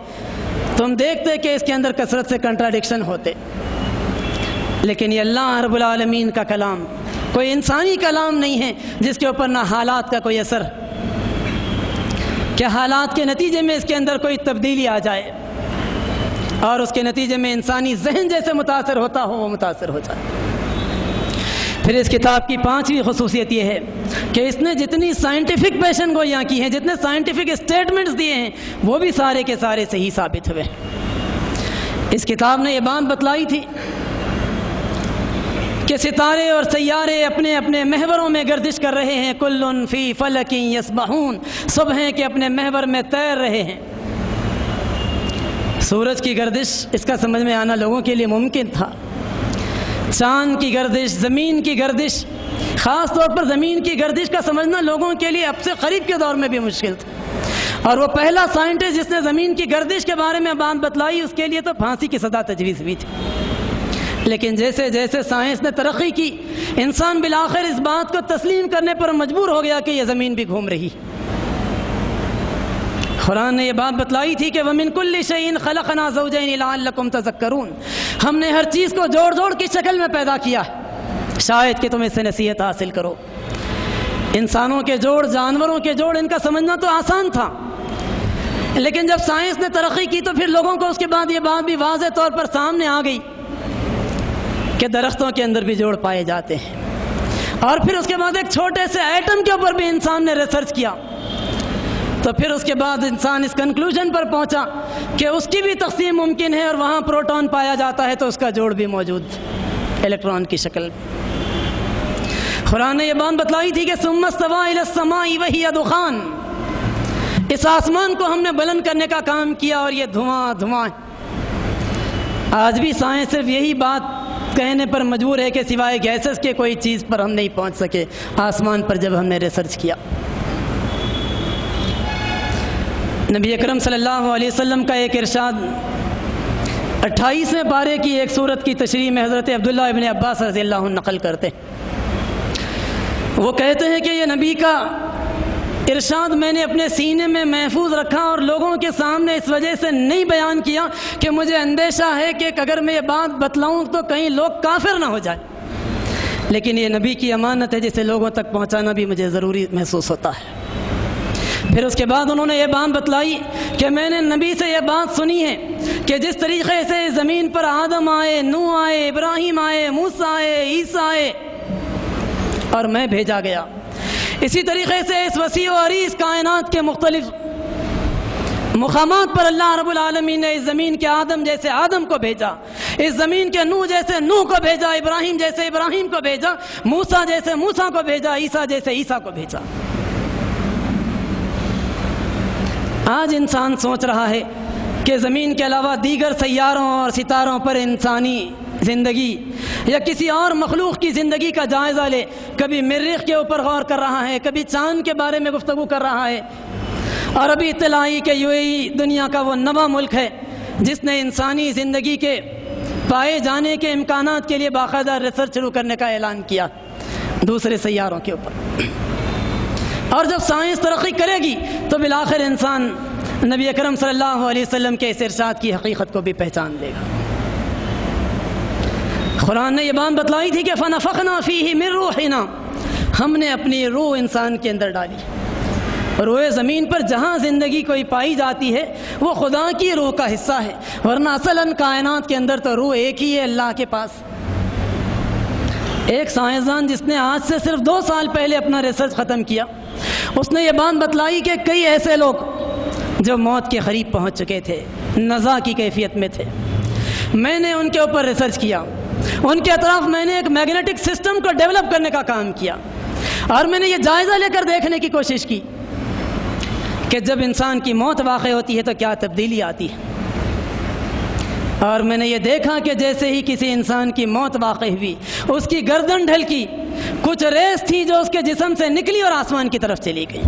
تم دیکھتے کہ اس کے اندر کثرت سے کنٹراڈکشن ہوتے، لیکن یہ اللہ رب العالمین کا کلام کوئی انسانی کلام نہیں ہے جس کے اوپر نہ حالات کا کوئی اثر، کہ حالات کے نتیجے میں اس کے اندر کوئی تبدیلی آ جائے اور اس کے نتیجے میں انسانی ذہن جیسے متاثر ہوتا ہو وہ متاثر ہو جائے۔ پھر اس کتاب کی 5ویں خصوصیت یہ ہے کہ اس نے جتنی سائنٹیفک پیشن گوئیاں کی ہیں، جتنے سائنٹیفک اسٹیٹمنٹس دیے ہیں، وہ بھی سارے کے سارے صحیح ثابت ہوئے۔ اس کتاب نے یہ بات بتلائی تھی کہ ستارے اور سیارے اپنے اپنے محوروں میں گردش کر رہے ہیں، کل فی فلک یسبحون، سب ہیں کہ اپنے محور میں تیر رہے ہیں۔ سورج کی گردش، اس کا سمجھ میں آنا لوگوں کے لیے ممکن تھا۔ چاند کی گردش، زمین کی گردش، خاص طور پر زمین کی گردش کا سمجھنا لوگوں کے لیے اب سے قریب کے دور میں بھی مشکل تھا، اور وہ پہلا سائنٹسٹ جس نے زمین کی گردش کے بارے میں بات بتلائی، اس کے لیے تو پھانسی کی سزا تجویز ہوئی تھی۔ لیکن جیسے جیسے سائنس نے ترقی کی، انسان بالآخر اس بات کو تسلیم کرنے پر مجبور ہو گیا کہ یہ زمین بھی گھوم رہی۔ قرآن نے یہ بات بتلائی تھی کہ وَمِن كُلِّ شَيْءٍ خَلَقْنَا زَوْجَيْنِ لَعَلَّكُمْ تَذَكَّرُونَ، ہم نے ہر چیز کو جوڑ جوڑ کی شکل میں پیدا کیا، شاید کہ تم اس سے نصیحت حاصل کرو۔ انسانوں کے جوڑ، جانوروں کے جوڑ، ان کا سمجھنا تو آسان تھا، لیکن جب سائنس نے ترقی کی تو پھر لوگوں کو اس کے بعد یہ بات بھی واضح طور پر سامنے آ گئی کہ درختوں کے اندر بھی جوڑ پائے جاتے ہیں، اور پھر اس کے بعد ایک چھوٹے سے ایٹم کے اوپر بھی انسان نے ریسرچ کیا، تو پھر اس کے بعد انسان اس کنکلوژن پر پہنچا کہ اس کی بھی تقسیم ممکن ہے، اور وہاں پروٹون پایا جاتا ہے تو اس کا جوڑ بھی موجود الیکٹران کی شکل میں۔ قرآن نے یہ بات بتلائی تھی کہ ثم استوى الى السماء وهي دخان، اس آسمان کو ہم نے بلند کرنے کا کام کیا اور یہ دھواں دھواں۔ آج بھی سائنس صرف یہی بات کہنے پر مجبور ہے کہ سوائے گیسز کے کوئی چیز پر ہم نہیں پہنچ سکے آسمان پر جب ہم نے ریسرچ کیا۔ نبی اکرم صلی اللہ علیہ وسلم کا ایک ارشاد 28ویں پارے کی ایک سورت کی تشریح میں حضرت عبداللہ ابن عباس رضی اللہ عنہ نقل کرتے ہیں۔ وہ کہتے ہیں کہ یہ نبی کا ارشاد میں نے اپنے سینے میں محفوظ رکھا اور لوگوں کے سامنے اس وجہ سے نہیں بیان کیا کہ مجھے اندیشہ ہے کہ اگر میں یہ بات بتلاؤں تو کہیں لوگ کافر نہ ہو جائے، لیکن یہ نبی کی امانت ہے جسے لوگوں تک پہنچانا بھی مجھے ضروری محسوس ہوتا ہے۔ پھر اس کے بعد انہوں نے یہ بات بتلائی کہ میں نے نبی سے یہ بات سنی ہے کہ جس طریقے سے زمین پر آدم آئے، نوح آئے، ابراہیم آئے، موسیٰ آئے، عیسیٰ آئے اور میں بھیجا گیا، اسی طریقے سے اس وسیع و عریض کائنات کے مختلف مقامات پر اللہ رب العالمین نے اس زمین کے آدم جیسے آدم کو بھیجا، اس زمین کے نوح جیسے نوح کو بھیجا، ابراہیم جیسے ابراہیم کو بھیجا، موسیٰ جیسے موسیٰ کو بھیجا، عیسیٰ جیسے عیسیٰ کو بھیجا۔ آج انسان سوچ رہا ہے کہ زمین کے علاوہ دیگر سیاروں اور ستاروں پر انسانی زندگی یا کسی اور مخلوق کی زندگی کا جائزہ لے، کبھی مریخ کے اوپر غور کر رہا ہے، کبھی چاند کے بارے میں گفتگو کر رہا ہے، اور ابھی اطلاع آئی کہ UAE دنیا کا وہ نواں ملک ہے جس نے انسانی زندگی کے پائے جانے کے امکانات کے لیے باقاعدہ ریسرچ شروع کرنے کا اعلان کیا دوسرے سیاروں کے اوپر۔ اور جب سائنس ترقی کرے گی تو بالآخر انسان نبی اکرم صلی اللہ علیہ وسلم کے اس ارشاد کی حقیقت کو بھی پہچان لے گا۔ قرآن نے یہ بات بتلائی تھی کہ فَنَفَخْنَا فِيهِ مِن رُوحِنَا، ہم نے اپنی روح انسان کے اندر ڈالی۔ روح زمین پر جہاں زندگی کوئی پائی جاتی ہے وہ خدا کی روح کا حصہ ہے، ورنہ اصلاً کائنات کے اندر تو روح ایک ہی ہے اللہ کے پاس۔ ایک سائنسدان جس نے آج سے صرف 2 سال پہلے اپنا ریسرچ ختم کیا، اس نے یہ بات بتلائی کہ کئی ایسے لوگ جو موت کے قریب پہنچ چکے تھے، نزا کی کیفیت میں تھے، میں نے ان کے اوپر ریسرچ کیا، ان کے اطراف میں نے ایک میگنیٹک سسٹم کو ڈیولپ کرنے کا کام کیا، اور میں نے یہ جائزہ لے کر دیکھنے کی کوشش کی کہ جب انسان کی موت واقع ہوتی ہے تو کیا تبدیلی آتی ہے۔ اور میں نے یہ دیکھا کہ جیسے ہی کسی انسان کی موت واقع ہوئی، اس کی گردن ڈھلکی، کچھ ریس تھی جو اس کے جسم سے نکلی اور آسمان کی طرف چلی گئی۔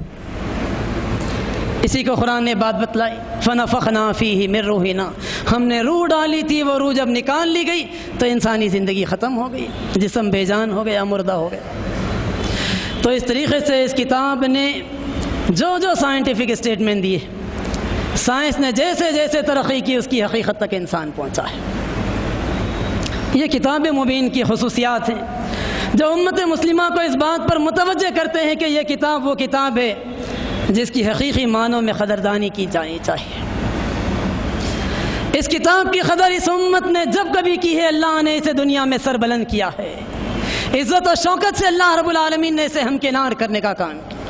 اسی کو قرآن نے بات بتلائی، فَنَفَخْنَا فِيهِ مِن رُوحِنَا، ہم نے روح ڈالی تھی، وہ روح جب نکال لی گئی تو انسانی زندگی ختم ہو گئی، جسم بے جان ہو گیا، مردہ ہو گیا۔ تو اس طریقے سے اس کتاب نے جو سائنٹیفک اسٹیٹمنٹ دیے، سائنس نے جیسے جیسے ترقی کی اس کی حقیقت تک انسان پہنچا ہے۔ یہ کتاب مبین کی خصوصیات ہیں جو امت مسلمہ کو اس بات پر متوجہ کرتے ہیں کہ یہ کتاب وہ کتاب ہے جس کی حقیقی معنوں میں قدردانی کی جانی چاہیے۔ اس کتاب کی قدر اس امت نے جب کبھی کی ہے، اللہ نے اسے دنیا میں سر بلند کیا ہے۔ عزت و شوکت سے اللہ رب العالمین نے اسے ہمکنار کرنے کا کام کیا۔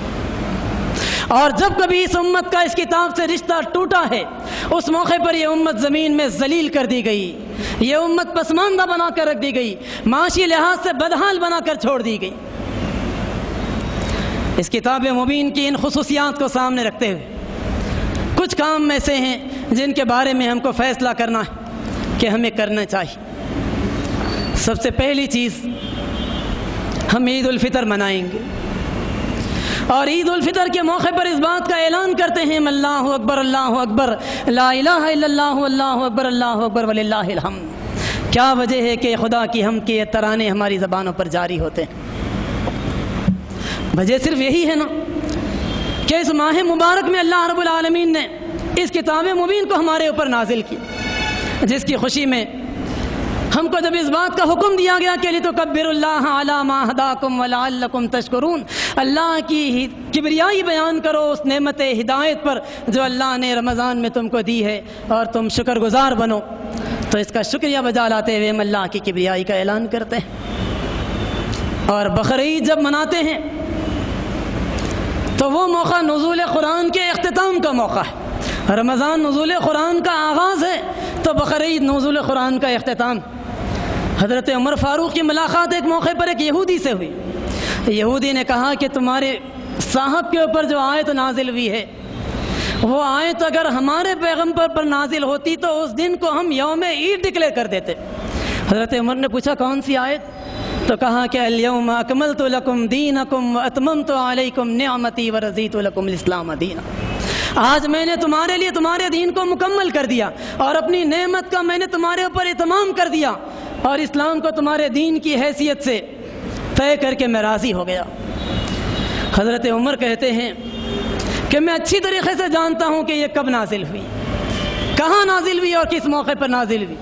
اور جب کبھی اس امت کا اس کتاب سے رشتہ ٹوٹا ہے، اس موقع پر یہ امت زمین میں ذلیل کر دی گئی، یہ امت پسماندہ بنا کر رکھ دی گئی، معاشی لحاظ سے بدحال بنا کر چھوڑ دی گئی۔ اس کتاب مبین کی ان خصوصیات کو سامنے رکھتے ہوئے کچھ کام ایسے ہیں جن کے بارے میں ہم کو فیصلہ کرنا ہے کہ ہمیں کرنا چاہیے۔ سب سے پہلی چیز، ہم عید الفطر منائیں گے، اور عید الفطر کے موقع پر اس بات کا اعلان کرتے ہیں اللہ اکبر لا الہ الا اللہ اللہ اکبر وللہ الحمد۔ کیا وجہ ہے کہ خدا کی حمد کے ترانے ہماری زبانوں پر جاری ہوتے ہیں؟ وجہ صرف یہی ہے نا کہ اس ماہ مبارک میں اللہ رب العالمین نے اس کتاب مبین کو ہمارے اوپر نازل کی، جس کی خوشی میں ہم کو جب اس بات کا حکم دیا گیا کہ لِتُكَبِّرُوا اللَّهَ عَلَى مَا هَدَاكُمْ وَلَعَلَّكُمْ تَشْكُرُونَ، اللہ کی کبریائی بیان کرو اس نعمت ہدایت پر جو اللہ نے رمضان میں تم کو دی ہے، اور تم شکر گزار بنو، تو اس کا شکریہ بجا لاتے ہوئے ہم اللہ کی کبریائی کا اعلان کرتے ہیں۔ اور بقرعید جب مناتے ہیں تو وہ موقع نزول قرآن کے اختتام کا موقع ہے۔ رمضان نزول قرآن کا آغاز ہے تو بقرعید نزول قرآن کا اختتام۔ حضرت عمر فاروق کی ملاقات ایک موقع پر ایک یہودی سے ہوئی۔ یہودی نے کہا کہ تمہارے صاحب کے اوپر جو آیت نازل ہوئی ہے، وہ آیت اگر ہمارے پیغمبر پر نازل ہوتی تو اس دن کو ہم یوم عید ڈکلیئر کر دیتے۔ حضرت عمر نے پوچھا کون سی آیت؟ تو کہا کہ الیوم اکملت لکم دینکم واتممت علیکم نعمتی ورضیت لکم الاسلام دینا۔ آج میں نے تمہارے لیے تمہارے دین کو مکمل کر دیا، اور اپنی نعمت کا میں نے تمہارے اوپر اتمام کر دیا، اور اسلام کو تمہارے دین کی حیثیت سے طے کر کے میں راضی ہو گیا۔ حضرت عمر کہتے ہیں کہ میں اچھی طریقے سے جانتا ہوں کہ یہ کب نازل ہوئی، کہاں نازل ہوئی اور کس موقع پر نازل ہوئی،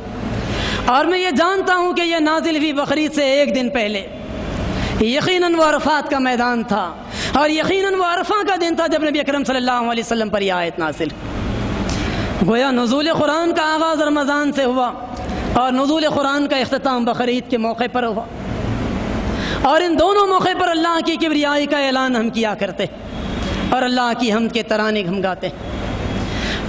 اور میں یہ جانتا ہوں کہ یہ نازل ہوئی بقرعید سے ایک دن پہلے۔ یقیناً وہ عرفات کا میدان تھا، اور یقیناً وہ عرفہ کا دن تھا جب نبی اکرم صلی اللہ علیہ وسلم پر یہ آیت نازل ہوئی۔ گویا نزول قرآن کا آغاز رمضان سے ہوا، اور نزول قرآن کا اختتام بقرعید کے موقع پر ہوا، اور ان دونوں موقع پر اللہ کی کبریائی کا اعلان ہم کیا کرتے، اور اللہ کی حمد کے ترانے ہم گاتے۔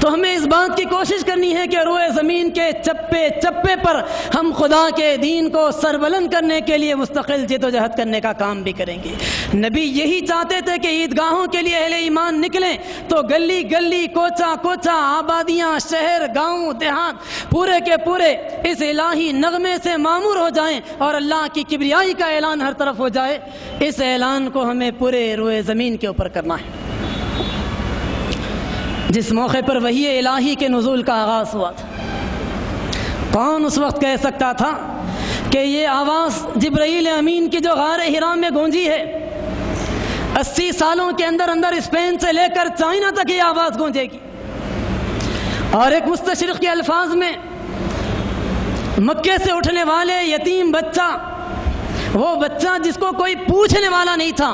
تو ہمیں اس بات کی کوشش کرنی ہے کہ روئے زمین کے چپے چپے پر ہم خدا کے دین کو سربلند کرنے کے لیے مستقل جد و جہد کرنے کا کام بھی کریں گے۔ نبی یہی چاہتے تھے کہ عیدگاہوں کے لیے اہل ایمان نکلیں تو گلی گلی، کوچہ کوچہ، آبادیاں، شہر، گاؤں، دیہات پورے کے پورے اس الہی نغمے سے معمور ہو جائیں، اور اللہ کی کبریائی کا اعلان ہر طرف ہو جائے۔ اس اعلان کو ہمیں پورے روئے زمین کے اوپر کرنا ہے۔ جس موقع پر وحی الہی کے نزول کا آغاز ہوا تھا، کون اس وقت کہہ سکتا تھا کہ یہ آواز جبرائیل امین کی جو غار حرا میں گونجی ہے، 80 سالوں کے اندر اندر اسپین سے لے کر چائنا تک یہ آواز گونجے گی، اور ایک مستشرق کے الفاظ میں مکے سے اٹھنے والے یتیم بچہ، وہ بچہ جس کو کوئی پوچھنے والا نہیں تھا،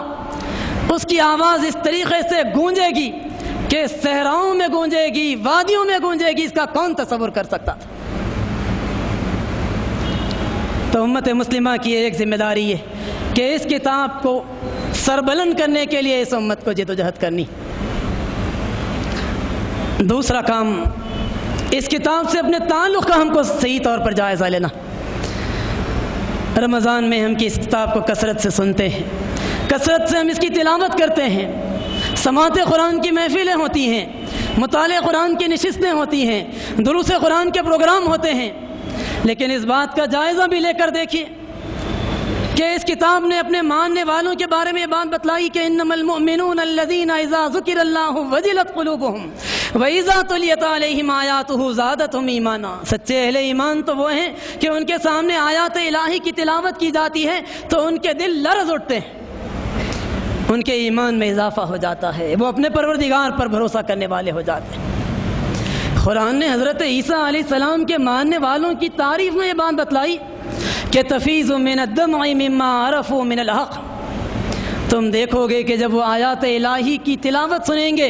اس کی آواز اس طریقے سے گونجے گی کہ صحراؤں میں گونجے گی، وادیوں میں گونجے گی، اس کا کون تصور کر سکتا تھا؟ تو امت مسلمہ کی ایک ذمہ داری ہے کہ اس کتاب کو سربلند کرنے کے لیے اس امت کو جد و جہد کرنی۔ دوسرا کام، اس کتاب سے اپنے تعلق کا ہم کو صحیح طور پر جائزہ لینا۔ رمضان میں ہم کی اس کتاب کو کثرت سے سنتے ہیں، کثرت سے ہم اس کی تلاوت کرتے ہیں، سماعت قرآن کی محفلیں ہوتی ہیں، مطالعہ قرآن کی نشستیں ہوتی ہیں، دروس قرآن کے پروگرام ہوتے ہیں، لیکن اس بات کا جائزہ بھی لے کر دیکھیے کہ اس کتاب نے اپنے ماننے والوں کے بارے میں یہ بات بتلائی کہ انما المؤمنون الذین اذا ذکر اللہ وجلت قلوبہم واذا تلیت علیہم آیاتہ زادتہم ایمانا۔ سچے اہل ایمان تو وہ ہیں کہ ان کے سامنے آیات الہی کی تلاوت کی جاتی ہے تو ان کے دل لرز اٹھتے ہیں، ان کے ایمان میں اضافہ ہو جاتا ہے، وہ اپنے پروردگار پر بھروسہ کرنے والے ہو جاتے ہیں۔ قرآن نے حضرت عیسیٰ علیہ السلام کے ماننے والوں کی تعریف میں یہ بات بتلائی کہ تفیض من الدمع مما عرفوا من الحق۔ تم دیکھو گے کہ جب وہ آیات الہی کی تلاوت سنیں گے،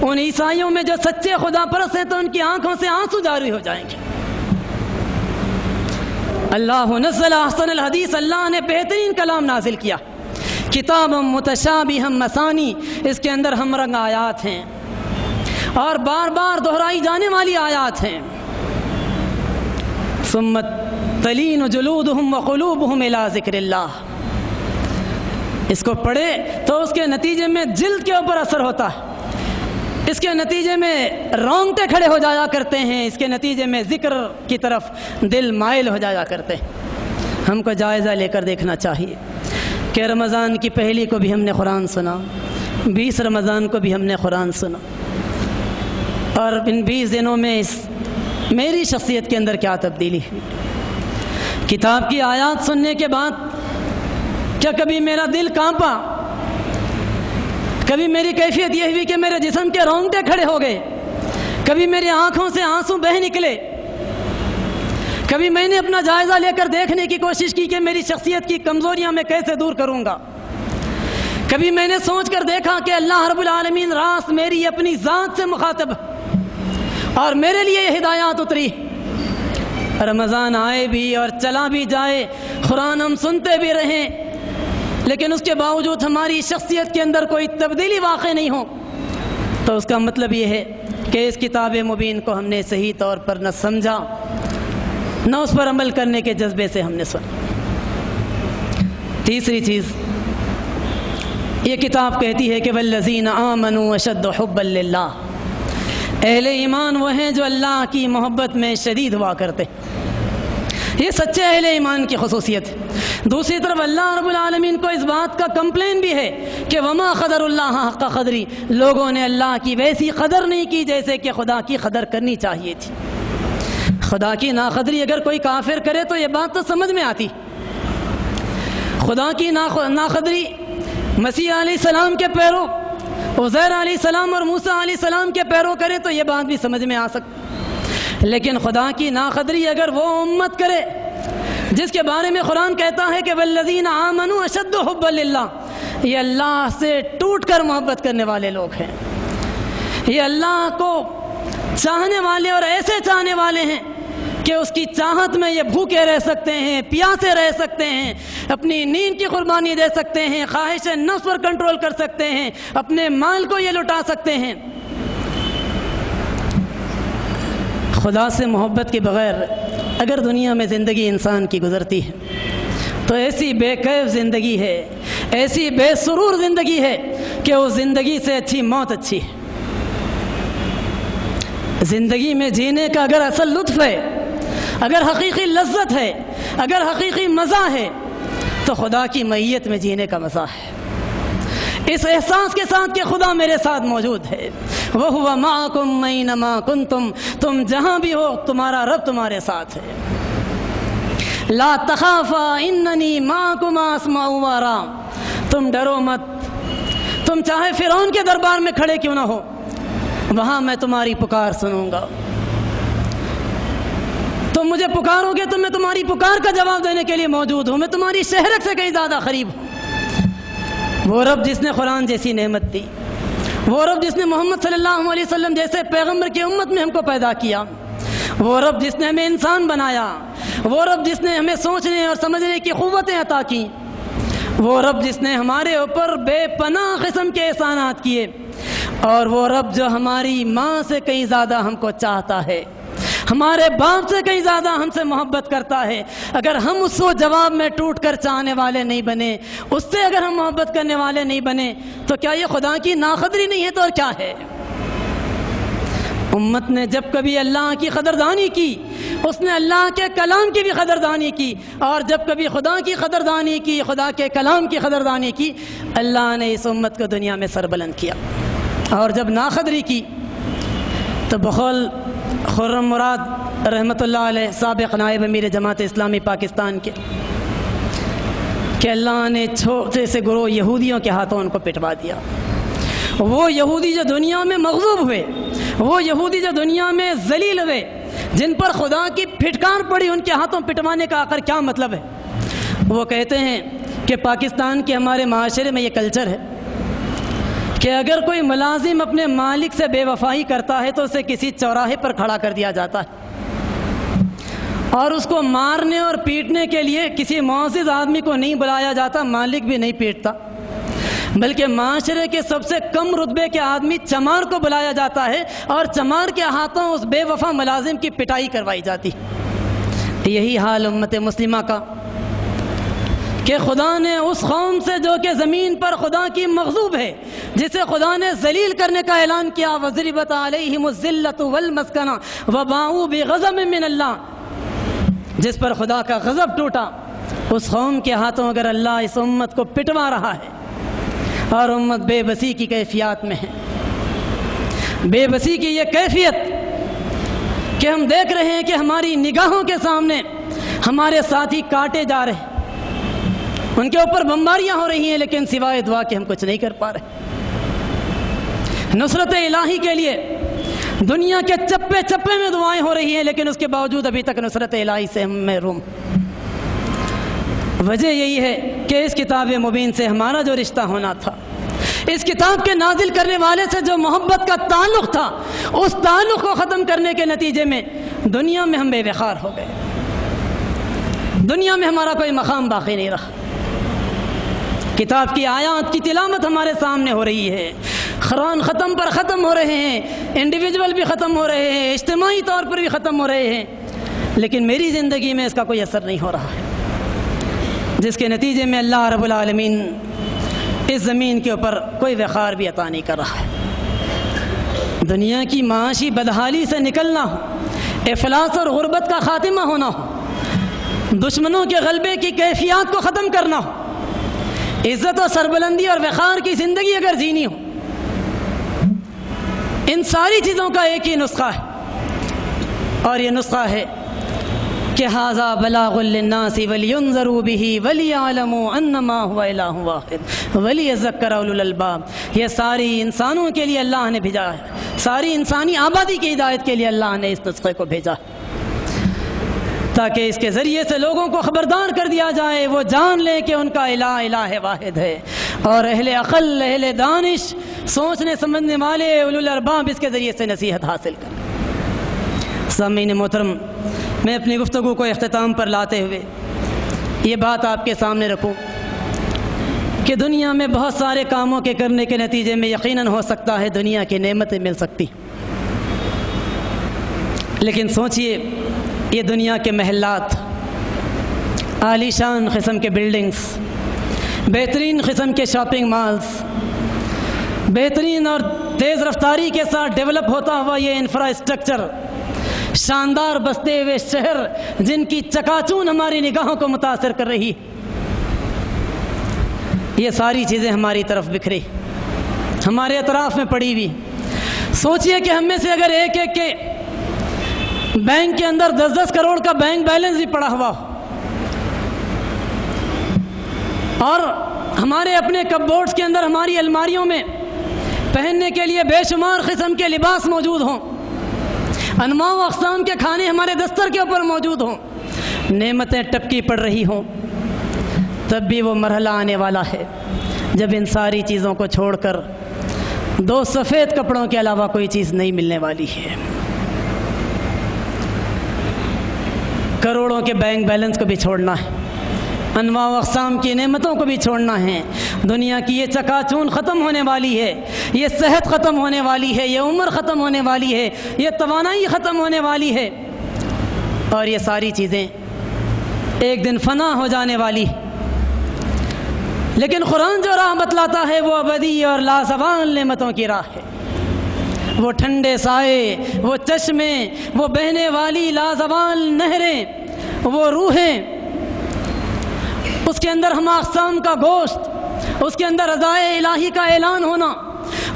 ان عیسائیوں میں جو سچے خدا پرست ہیں تو ان کی آنکھوں سے آنسو جاری ہو جائیں گے۔ اللہ نزل احسن الحدیث، اللہ نے بہترین کلام نازل کیا، کتاب متشابہ مثانی، اس کے اندر ہم رنگ آیات ہیں اور بار بار دہرائی جانے والی آیات ہیں۔ ثم تلین جلودہم وقلوبہم الی ذکر اللہ، اس کو پڑھے تو اس کے نتیجے میں جلد کے اوپر اثر ہوتا ہے، اس کے نتیجے میں رونگٹے کھڑے ہو جایا کرتے ہیں، اس کے نتیجے میں ذکر کی طرف دل مائل ہو جایا کرتے ہیں۔ ہم کو جائزہ لے کر دیکھنا چاہیے کہ رمضان کی پہلی کو بھی ہم نے قرآن سنا، 20 رمضان کو بھی ہم نے قرآن سنا، اور ان 20 دنوں میں میری شخصیت کے اندر کیا تبدیلی ہوئی؟ کتاب کی آیات سننے کے بعد کیا کبھی میرا دل کانپا؟ کبھی میری کیفیت یہ ہوئی کہ میرے جسم کے رونگٹے کھڑے ہو گئے؟ کبھی میری آنکھوں سے آنسو بہہ نکلے؟ کبھی میں نے اپنا جائزہ لے کر دیکھنے کی کوشش کی کہ میری شخصیت کی کمزوریاں میں کیسے دور کروں گا؟ کبھی میں نے سوچ کر دیکھا کہ اللہ رب العالمین راست میری اپنی ذات سے مخاطب اور میرے لیے یہ ہدایات اتری۔ رمضان آئے بھی اور چلا بھی جائے، قرآن ہم سنتے بھی رہیں، لیکن اس کے باوجود ہماری شخصیت کے اندر کوئی تبدیلی واقع نہیں ہو، تو اس کا مطلب یہ ہے کہ اس کتاب مبین کو ہم نے صحیح طور پر نہ سمجھا، نہ اس پر عمل کرنے کے جذبے سے ہم نے سنا۔ تیسری چیز، یہ کتاب کہتی ہے کہ والذین آمنوا اشد حبا للہ، اہل ایمان وہ ہیں جو اللہ کی محبت میں شدید ہوا کرتے، یہ سچے اہل ایمان کی خصوصیت ہے۔ دوسری طرف اللہ رب العالمین کو اس بات کا کمپلین بھی ہے کہ وما قدر اللہ حق قدری، لوگوں نے اللہ کی ویسی قدر نہیں کی جیسے کہ خدا کی قدر کرنی چاہیے تھی۔ خدا کی ناقدری اگر کوئی کافر کرے تو یہ بات تو سمجھ میں آتی، خدا کی ناقدری مسیح علیہ السلام کے پیرو، عزیر علیہ السلام اور موسیٰ علیہ السلام کے پیرو کرے تو یہ بات بھی سمجھ میں آ سکتی، لیکن خدا کی ناقدری اگر وہ امت کرے جس کے بارے میں قرآن کہتا ہے کہ والذین آمنوا اشد حبا للہ، یہ اللہ سے ٹوٹ کر محبت کرنے والے لوگ ہیں، یہ اللہ کو چاہنے والے اور ایسے چاہنے والے ہیں کہ اس کی چاہت میں یہ بھوکے رہ سکتے ہیں، پیاسے رہ سکتے ہیں، اپنی نیند کی قربانی دے سکتے ہیں، خواہش نفس پر کنٹرول کر سکتے ہیں، اپنے مال کو یہ لٹا سکتے ہیں۔ خدا سے محبت کے بغیر اگر دنیا میں زندگی انسان کی گزرتی ہے تو ایسی بے کیف زندگی ہے، ایسی بے سرور زندگی ہے کہ اس زندگی سے اچھی موت اچھی ہے۔ زندگی میں جینے کا اگر اصل لطف ہے، اگر حقیقی لذت ہے، اگر حقیقی مزہ ہے تو خدا کی معیت میں جینے کا مزہ ہے، اس احساس کے ساتھ کہ خدا میرے ساتھ موجود ہے، وَهُوَ مَعَكُمْ أَيْنَمَا كُنْتُمْ، تم جہاں بھی ہو تمہارا رب تمہارے ساتھ ہے۔ لَا تَخَافَا إِنَّنِي مَعَكُمَا أَسْمَعُ وَأَرَىٰ، تم ڈرو مت، تم چاہے فرعون کے دربار میں کھڑے کیوں نہ ہو، وہاں میں تمہاری پکار سنوں گا۔ تم مجھے پکارو گے تو میں تمہاری پکار کا جواب دینے کے لیے موجود ہوں، میں تمہاری شہرت سے کہیں زیادہ قریب ہوں۔ وہ رب جس نے قرآن جیسی نعمت دی، وہ رب جس نے محمد صلی اللہ علیہ وسلم جیسے پیغمبر کی امت میں ہم کو پیدا کیا، وہ رب جس نے ہمیں انسان بنایا، وہ رب جس نے ہمیں سوچنے اور سمجھنے کی قوتیں عطا کی، وہ رب جس نے ہمارے اوپر بے پناہ قسم کے احسانات کیے، اور وہ رب جو ہماری ماں سے کہیں زیادہ ہم کو چاہتا ہے، ہمارے باپ سے کہیں زیادہ ہم سے محبت کرتا ہے، اگر ہم اس کو جواب میں ٹوٹ کر چاہنے والے نہیں بنے، اس سے اگر ہم محبت کرنے والے نہیں بنے تو کیا یہ خدا کی ناقدری نہیں ہے تو اور کیا ہے؟ امت نے جب کبھی اللہ کی قدردانی کی، اس نے اللہ کے کلام کی بھی قدردانی کی، اور جب کبھی خدا کی قدردانی کی، خدا کے کلام کی قدردانی کی، اللہ نے اس امت کو دنیا میں سربلند کیا۔ اور جب ناقدری کی تو بقول خرم مراد رحمۃ اللہ علیہ، سابق نائب امیر جماعت اسلامی پاکستان کے، کہ اللہ نے چھوٹے سے گروہ یہودیوں کے ہاتھوں ان کو پٹوا دیا۔ وہ یہودی جو دنیا میں مغضوب ہوئے، وہ یہودی جو دنیا میں ذلیل ہوئے، جن پر خدا کی پھٹکار پڑی، ان کے ہاتھوں پٹوانے کا آخر کیا مطلب ہے؟ وہ کہتے ہیں کہ پاکستان کے ہمارے معاشرے میں یہ کلچر ہے کہ اگر کوئی ملازم اپنے مالک سے بے وفائی کرتا ہے تو اسے کسی چوراہے پر کھڑا کر دیا جاتا ہے، اور اس کو مارنے اور پیٹنے کے لیے کسی معزز آدمی کو نہیں بلایا جاتا، مالک بھی نہیں پیٹتا، بلکہ معاشرے کے سب سے کم رتبے کے آدمی چمار کو بلایا جاتا ہے اور چمار کے ہاتھوں اس بے وفا ملازم کی پٹائی کروائی جاتی۔ یہی حال امت مسلمہ کا کہ خدا نے اس قوم سے جو کہ زمین پر خدا کی مغضوب ہے، جسے خدا نے ذلیل کرنے کا اعلان کیا، وَضْرِبَتْ عَلَيْهِمُ الذِّلَّةُ وَالْمَسْكَنَةُ وَبَاءُوا بِغَضَبٍ مِّنَ اللَّهِ، جس پر خدا کا غضب ٹوٹا، اس قوم کے ہاتھوں اگر اللہ اس امت کو پٹوا رہا ہے اور امت بے بسی کی کیفیات میں ہے، بے بسی کی یہ کیفیت کہ ہم دیکھ رہے ہیں کہ ہماری نگاہوں کے سامنے ہمارے ساتھی کاٹے جا رہے ہیں، ان کے اوپر بمباریاں ہو رہی ہیں، لیکن سوائے دعا کے ہم کچھ نہیں کر پا رہے۔ نصرت الہی کے لیے دنیا کے چپے چپے میں دعائیں ہو رہی ہیں، لیکن اس کے باوجود ابھی تک نصرت الہی سے ہم محروم۔ وجہ یہی ہے کہ اس کتاب مبین سے ہمارا جو رشتہ ہونا تھا، اس کتاب کے نازل کرنے والے سے جو محبت کا تعلق تھا، اس تعلق کو ختم کرنے کے نتیجے میں دنیا میں ہم بے وقار ہو گئے، دنیا میں ہمارا کوئی مقام باقی نہیں رہا۔ کتاب کی آیات کی تلاوت ہمارے سامنے ہو رہی ہے، قرآن ختم پر ختم ہو رہے ہیں، انڈیویجول بھی ختم ہو رہے ہیں، اجتماعی طور پر بھی ختم ہو رہے ہیں، لیکن میری زندگی میں اس کا کوئی اثر نہیں ہو رہا ہے، جس کے نتیجے میں اللہ رب العالمین اس زمین کے اوپر کوئی وقار بھی عطا نہیں کر رہا ہے۔ دنیا کی معاشی بدحالی سے نکلنا ہو، افلاس اور غربت کا خاتمہ ہونا ہو، دشمنوں کے غلبے کی کیفیات کو ختم کرنا ہو، عزت و سربلندی اور وقار کی زندگی اگر جینی ہو، ان ساری چیزوں کا ایک ہی نسخہ ہے، اور یہ نسخہ ہے کہ ھذا بلاغ للناس ولینذروا به وليعلموا انما هو الہ واحد ولیذکر اولو الالباب۔ یہ ساری انسانوں کے لیے اللہ نے بھیجا ہے، ساری انسانی آبادی کی ہدایت کے لیے اللہ نے اس نسخے کو بھیجا ہے، تاکہ اس کے ذریعے سے لوگوں کو خبردار کر دیا جائے، وہ جان لیں کہ ان کا الہ الہ واحد ہے، اور اہل عقل، اہل دانش، سوچنے سمجھنے والے اولو الالباب اس کے ذریعے سے نصیحت حاصل کریں۔ سامعین محترم، میں اپنی گفتگو کو اختتام پر لاتے ہوئے یہ بات آپ کے سامنے رکھوں کہ دنیا میں بہت سارے کاموں کے کرنے کے نتیجے میں یقیناً ہو سکتا ہے دنیا کی نعمتیں مل سکتی، لیکن سوچئے یہ دنیا کے محلات، عالی شان قسم کے بلڈنگز، بہترین قسم کے شاپنگ مالز، بہترین اور تیز رفتاری کے ساتھ ڈیولپ ہوتا ہوا یہ انفراسٹرکچر، شاندار بستے ہوئے شہر جن کی چکاچون ہماری نگاہوں کو متاثر کر رہی، یہ ساری چیزیں ہماری طرف بکھری، ہمارے اطراف میں پڑی ہوئی۔ سوچئے کہ ہم میں سے اگر ایک ایک کے بینک کے اندر 10-10 کروڑ کا بینک بیلنس بھی پڑا ہوا ہو، اور ہمارے اپنے کپ بورڈز کے اندر، ہماری الماریوں میں پہننے کے لیے بے شمار قسم کے لباس موجود ہوں، انواع و اقسام کے کھانے ہمارے دستر کے اوپر موجود ہوں، نعمتیں ٹپکی پڑ رہی ہوں، تب بھی وہ مرحلہ آنے والا ہے جب ان ساری چیزوں کو چھوڑ کر 2 سفید کپڑوں کے علاوہ کوئی چیز نہیں ملنے والی ہے۔ کروڑوں کے بینک بیلنس کو بھی چھوڑنا ہے، انواع و اقسام کی نعمتوں کو بھی چھوڑنا ہے، دنیا کی یہ چکاچون ختم ہونے والی ہے، یہ صحت ختم ہونے والی ہے، یہ عمر ختم ہونے والی ہے، یہ توانائی ختم ہونے والی ہے، اور یہ ساری چیزیں ایک دن فنا ہو جانے والی ہے، لیکن قرآن جو راہ بتلاتا ہے وہ ابدی اور لازوال نعمتوں کی راہ ہے، وہ ٹھنڈے سائے، وہ چشمے، وہ بہنے والی لازوال نہریں، وہ روحیں، اس کے اندر ہم اقسام کا گوشت، اس کے اندر رضائے الہی کا اعلان ہونا،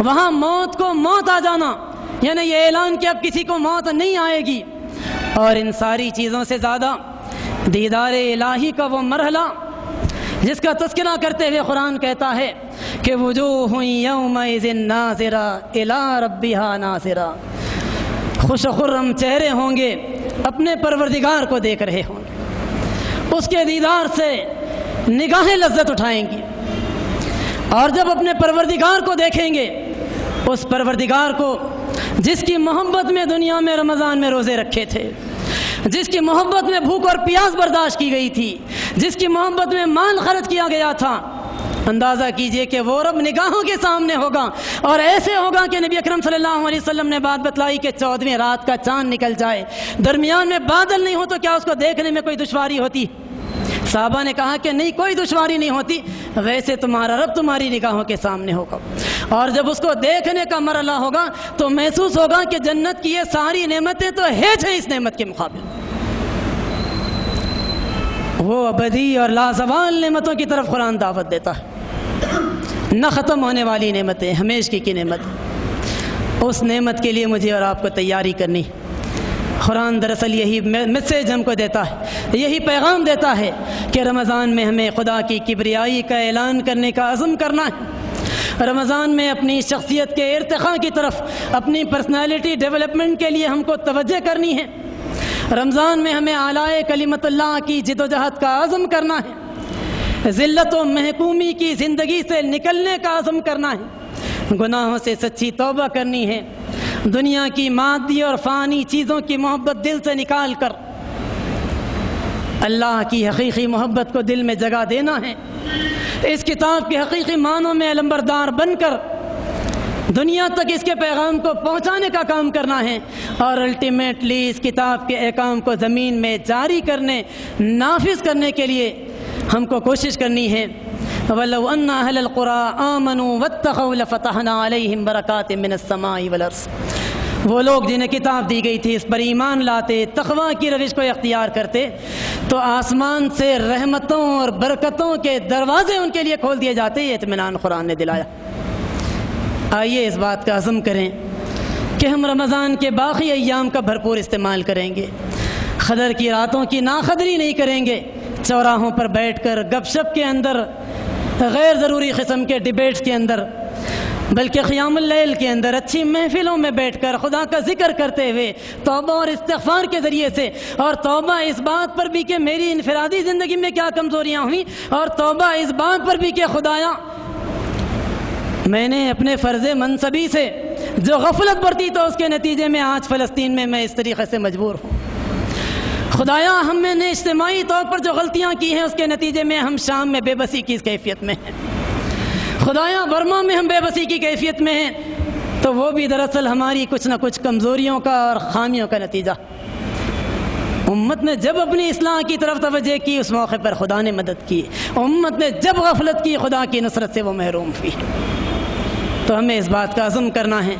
وہاں موت کو موت آ جانا، یعنی یہ اعلان کہ اب کسی کو موت نہیں آئے گی، اور ان ساری چیزوں سے زیادہ دیدار الہی کا وہ مرحلہ جس کا تذکرہ کرتے ہوئے قرآن کہتا ہے کہ وجوہ یومئذ ناظرہ الی ربہا ناظرہ، خوش و خرم چہرے ہوں گے، اپنے پروردگار کو دیکھ رہے ہوں گے، اس کے دیدار سے نگاہیں لذت اٹھائیں گی، اور جب اپنے پروردگار کو دیکھیں گے، اس پروردگار کو جس کی محبت میں دنیا میں رمضان میں روزے رکھے تھے، جس کی محبت میں بھوک اور پیاس برداشت کی گئی تھی، جس کی محبت میں مال خرچ کیا گیا تھا، اندازہ کیجئے کہ وہ رب نگاہوں کے سامنے ہوگا اور ایسے ہوگا کہ نبی اکرم صلی اللہ علیہ وسلم نے بات بتلائی کہ 14ویں رات کا چاند نکل جائے، درمیان میں بادل نہیں ہو تو کیا اس کو دیکھنے میں کوئی دشواری ہوتی؟ صحابہ نے کہا کہ نہیں، کوئی دشواری نہیں ہوتی، ویسے تمہارا رب تمہاری نگاہوں کے سامنے ہوگا، اور جب اس کو دیکھنے کا مرحلہ ہوگا تو محسوس ہوگا کہ جنت کی یہ ساری نعمتیں تو ہیچ ہیں اس نعمت کے مقابل۔ وہ ابدی اور لازوال نعمتوں کی طرف قرآن دعوت دیتا ہے، نہ ختم ہونے والی نعمتیں، ہمیشہ کی نعمت، اس نعمت کے لیے مجھے اور آپ کو تیاری کرنی۔ قرآن دراصل یہی میسیج ہم کو دیتا ہے، یہی پیغام دیتا ہے کہ رمضان میں ہمیں خدا کی کبریائی کا اعلان کرنے کا عزم کرنا ہے، رمضان میں اپنی شخصیت کے ارتقاء کی طرف، اپنی پرسنالٹی ڈیولپمنٹ کے لیے ہم کو توجہ کرنی ہے، رمضان میں ہمیں اعلی کلمت اللہ کی جد و جہد کا عزم کرنا ہے، ذلت و محکومی کی زندگی سے نکلنے کا عزم کرنا ہے، گناہوں سے سچی توبہ کرنی ہے، دنیا کی مادی اور فانی چیزوں کی محبت دل سے نکال کر اللہ کی حقیقی محبت کو دل میں جگہ دینا ہے، اس کتاب کے حقیقی معنوں میں علمبردار بن کر دنیا تک اس کے پیغام کو پہنچانے کا کام کرنا ہے، اور الٹیمیٹلی اس کتاب کے احکام کو زمین میں جاری کرنے، نافذ کرنے کے لیے ہم کو کوشش کرنی ہے۔ وَلَوْ أَنَّ أَهْلَ الْقُرَىٰ آمَنُوا وَاتَّقَوْا لَفَتَحْنَا عَلَيْهِمْ بَرَكَاتٍ مِّنَ السَّمَاءِ وَالْأَرْضِ، وہ لوگ جنہیں کتاب دی گئی تھی اس پر ایمان لاتے، تقویٰ کی روش کو اختیار کرتے تو آسمان سے رحمتوں اور برکتوں کے دروازے ان کے لیے کھول دیے جاتے۔ یہ اطمینان قرآن نے دلایا۔ آئیے اس بات کا عزم کریں کہ ہم رمضان کے باقی ایام کا بھرپور استعمال کریں گے، قدر کی راتوں کی ناقدری نہیں کریں گے، چوراہوں پر بیٹھ کر گپ شپ کے اندر، غیر ضروری قسم کے ڈیبیٹس کے اندر، بلکہ قیام اللیل کے اندر اچھی محفلوں میں بیٹھ کر خدا کا ذکر کرتے ہوئے توبہ اور استغفار کے ذریعے سے، اور توبہ اس بات پر بھی کہ میری انفرادی زندگی میں کیا کمزوریاں ہوئیں، اور توبہ اس بات پر بھی کہ خدایا میں نے اپنے فرض منصبی سے جو غفلت برتی تو اس کے نتیجے میں آج فلسطین میں اس طریقے سے مجبور ہوں، خدایا ہم نے اجتماعی طور پر جو غلطیاں کی ہیں اس کے نتیجے میں ہم شام میں بے بسی کی اس کیفیت میں ہیں، خدایا برما میں ہم بے بسی کی کیفیت میں ہیں، تو وہ بھی دراصل ہماری کچھ نہ کچھ کمزوریوں کا اور خامیوں کا نتیجہ۔ امت نے جب اپنی اصلاح کی طرف توجہ کی اس موقع پر خدا نے مدد کی، امت نے جب غفلت کی خدا کی نصرت سے وہ محروم ہوئی۔ تو ہمیں اس بات کا عزم کرنا ہے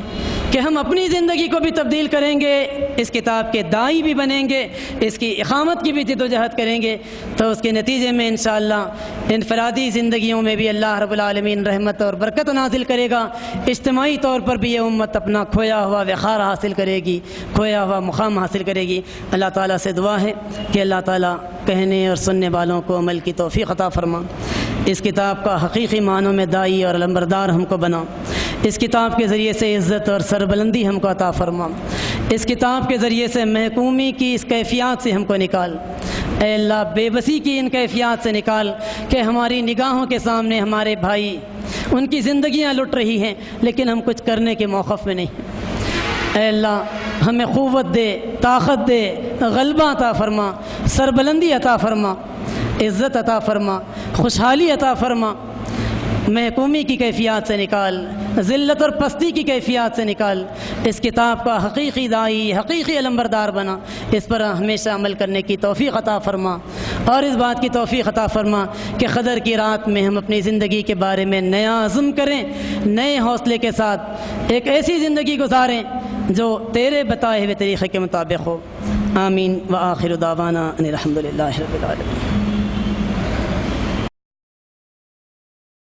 کہ ہم اپنی زندگی کو بھی تبدیل کریں گے، اس کتاب کے داعی بھی بنیں گے، اس کی اقامت کی بھی جد و جہد کریں گے، تو اس کے نتیجے میں انشاءاللہ انفرادی زندگیوں میں بھی اللہ رب العالمین رحمت اور برکت نازل کرے گا، اجتماعی طور پر بھی یہ امت اپنا کھویا ہوا وقار حاصل کرے گی، کھویا ہوا مقام حاصل کرے گی۔ اللہ تعالیٰ سے دعا ہے کہ اللہ تعالیٰ کہنے اور سننے والوں کو عمل کی توفیق عطا فرما، اس کتاب کا حقیقی معنوں میں داعی اور علمبردار ہم کو بنا، اس کتاب کے ذریعے سے عزت اور سربلندی ہم کو عطا فرما، اس کتاب کے ذریعے سے محکومی کی اس کیفیات سے ہم کو نکال، اے اللہ بے بسی کی ان کیفیات سے نکال کہ ہماری نگاہوں کے سامنے ہمارے بھائی ان کی زندگیاں لٹ رہی ہیں لیکن ہم کچھ کرنے کے موقف میں نہیں۔ اے اللہ ہمیں قوت دے، طاقت دے، غلبہ عطا فرما، سربلندی عطا فرما، عزت عطا فرما، خوشحالی عطا فرما، محکومی کی کیفیات سے نکال، ذلت اور پستی کی کیفیات سے نکال، اس کتاب کا حقیقی داعی، حقیقی علمبردار بنا، اس پر ہمیشہ عمل کرنے کی توفیق عطا فرما، اور اس بات کی توفیق عطا فرما کہ قدر کی رات میں ہم اپنی زندگی کے بارے میں نیا عزم کریں، نئے حوصلے کے ساتھ ایک ایسی زندگی گزاریں جو تیرے بتائے ہوئے طریقے کے مطابق ہو۔ آمین وآخر دعوانا ان الحمد للہ رب العالمین۔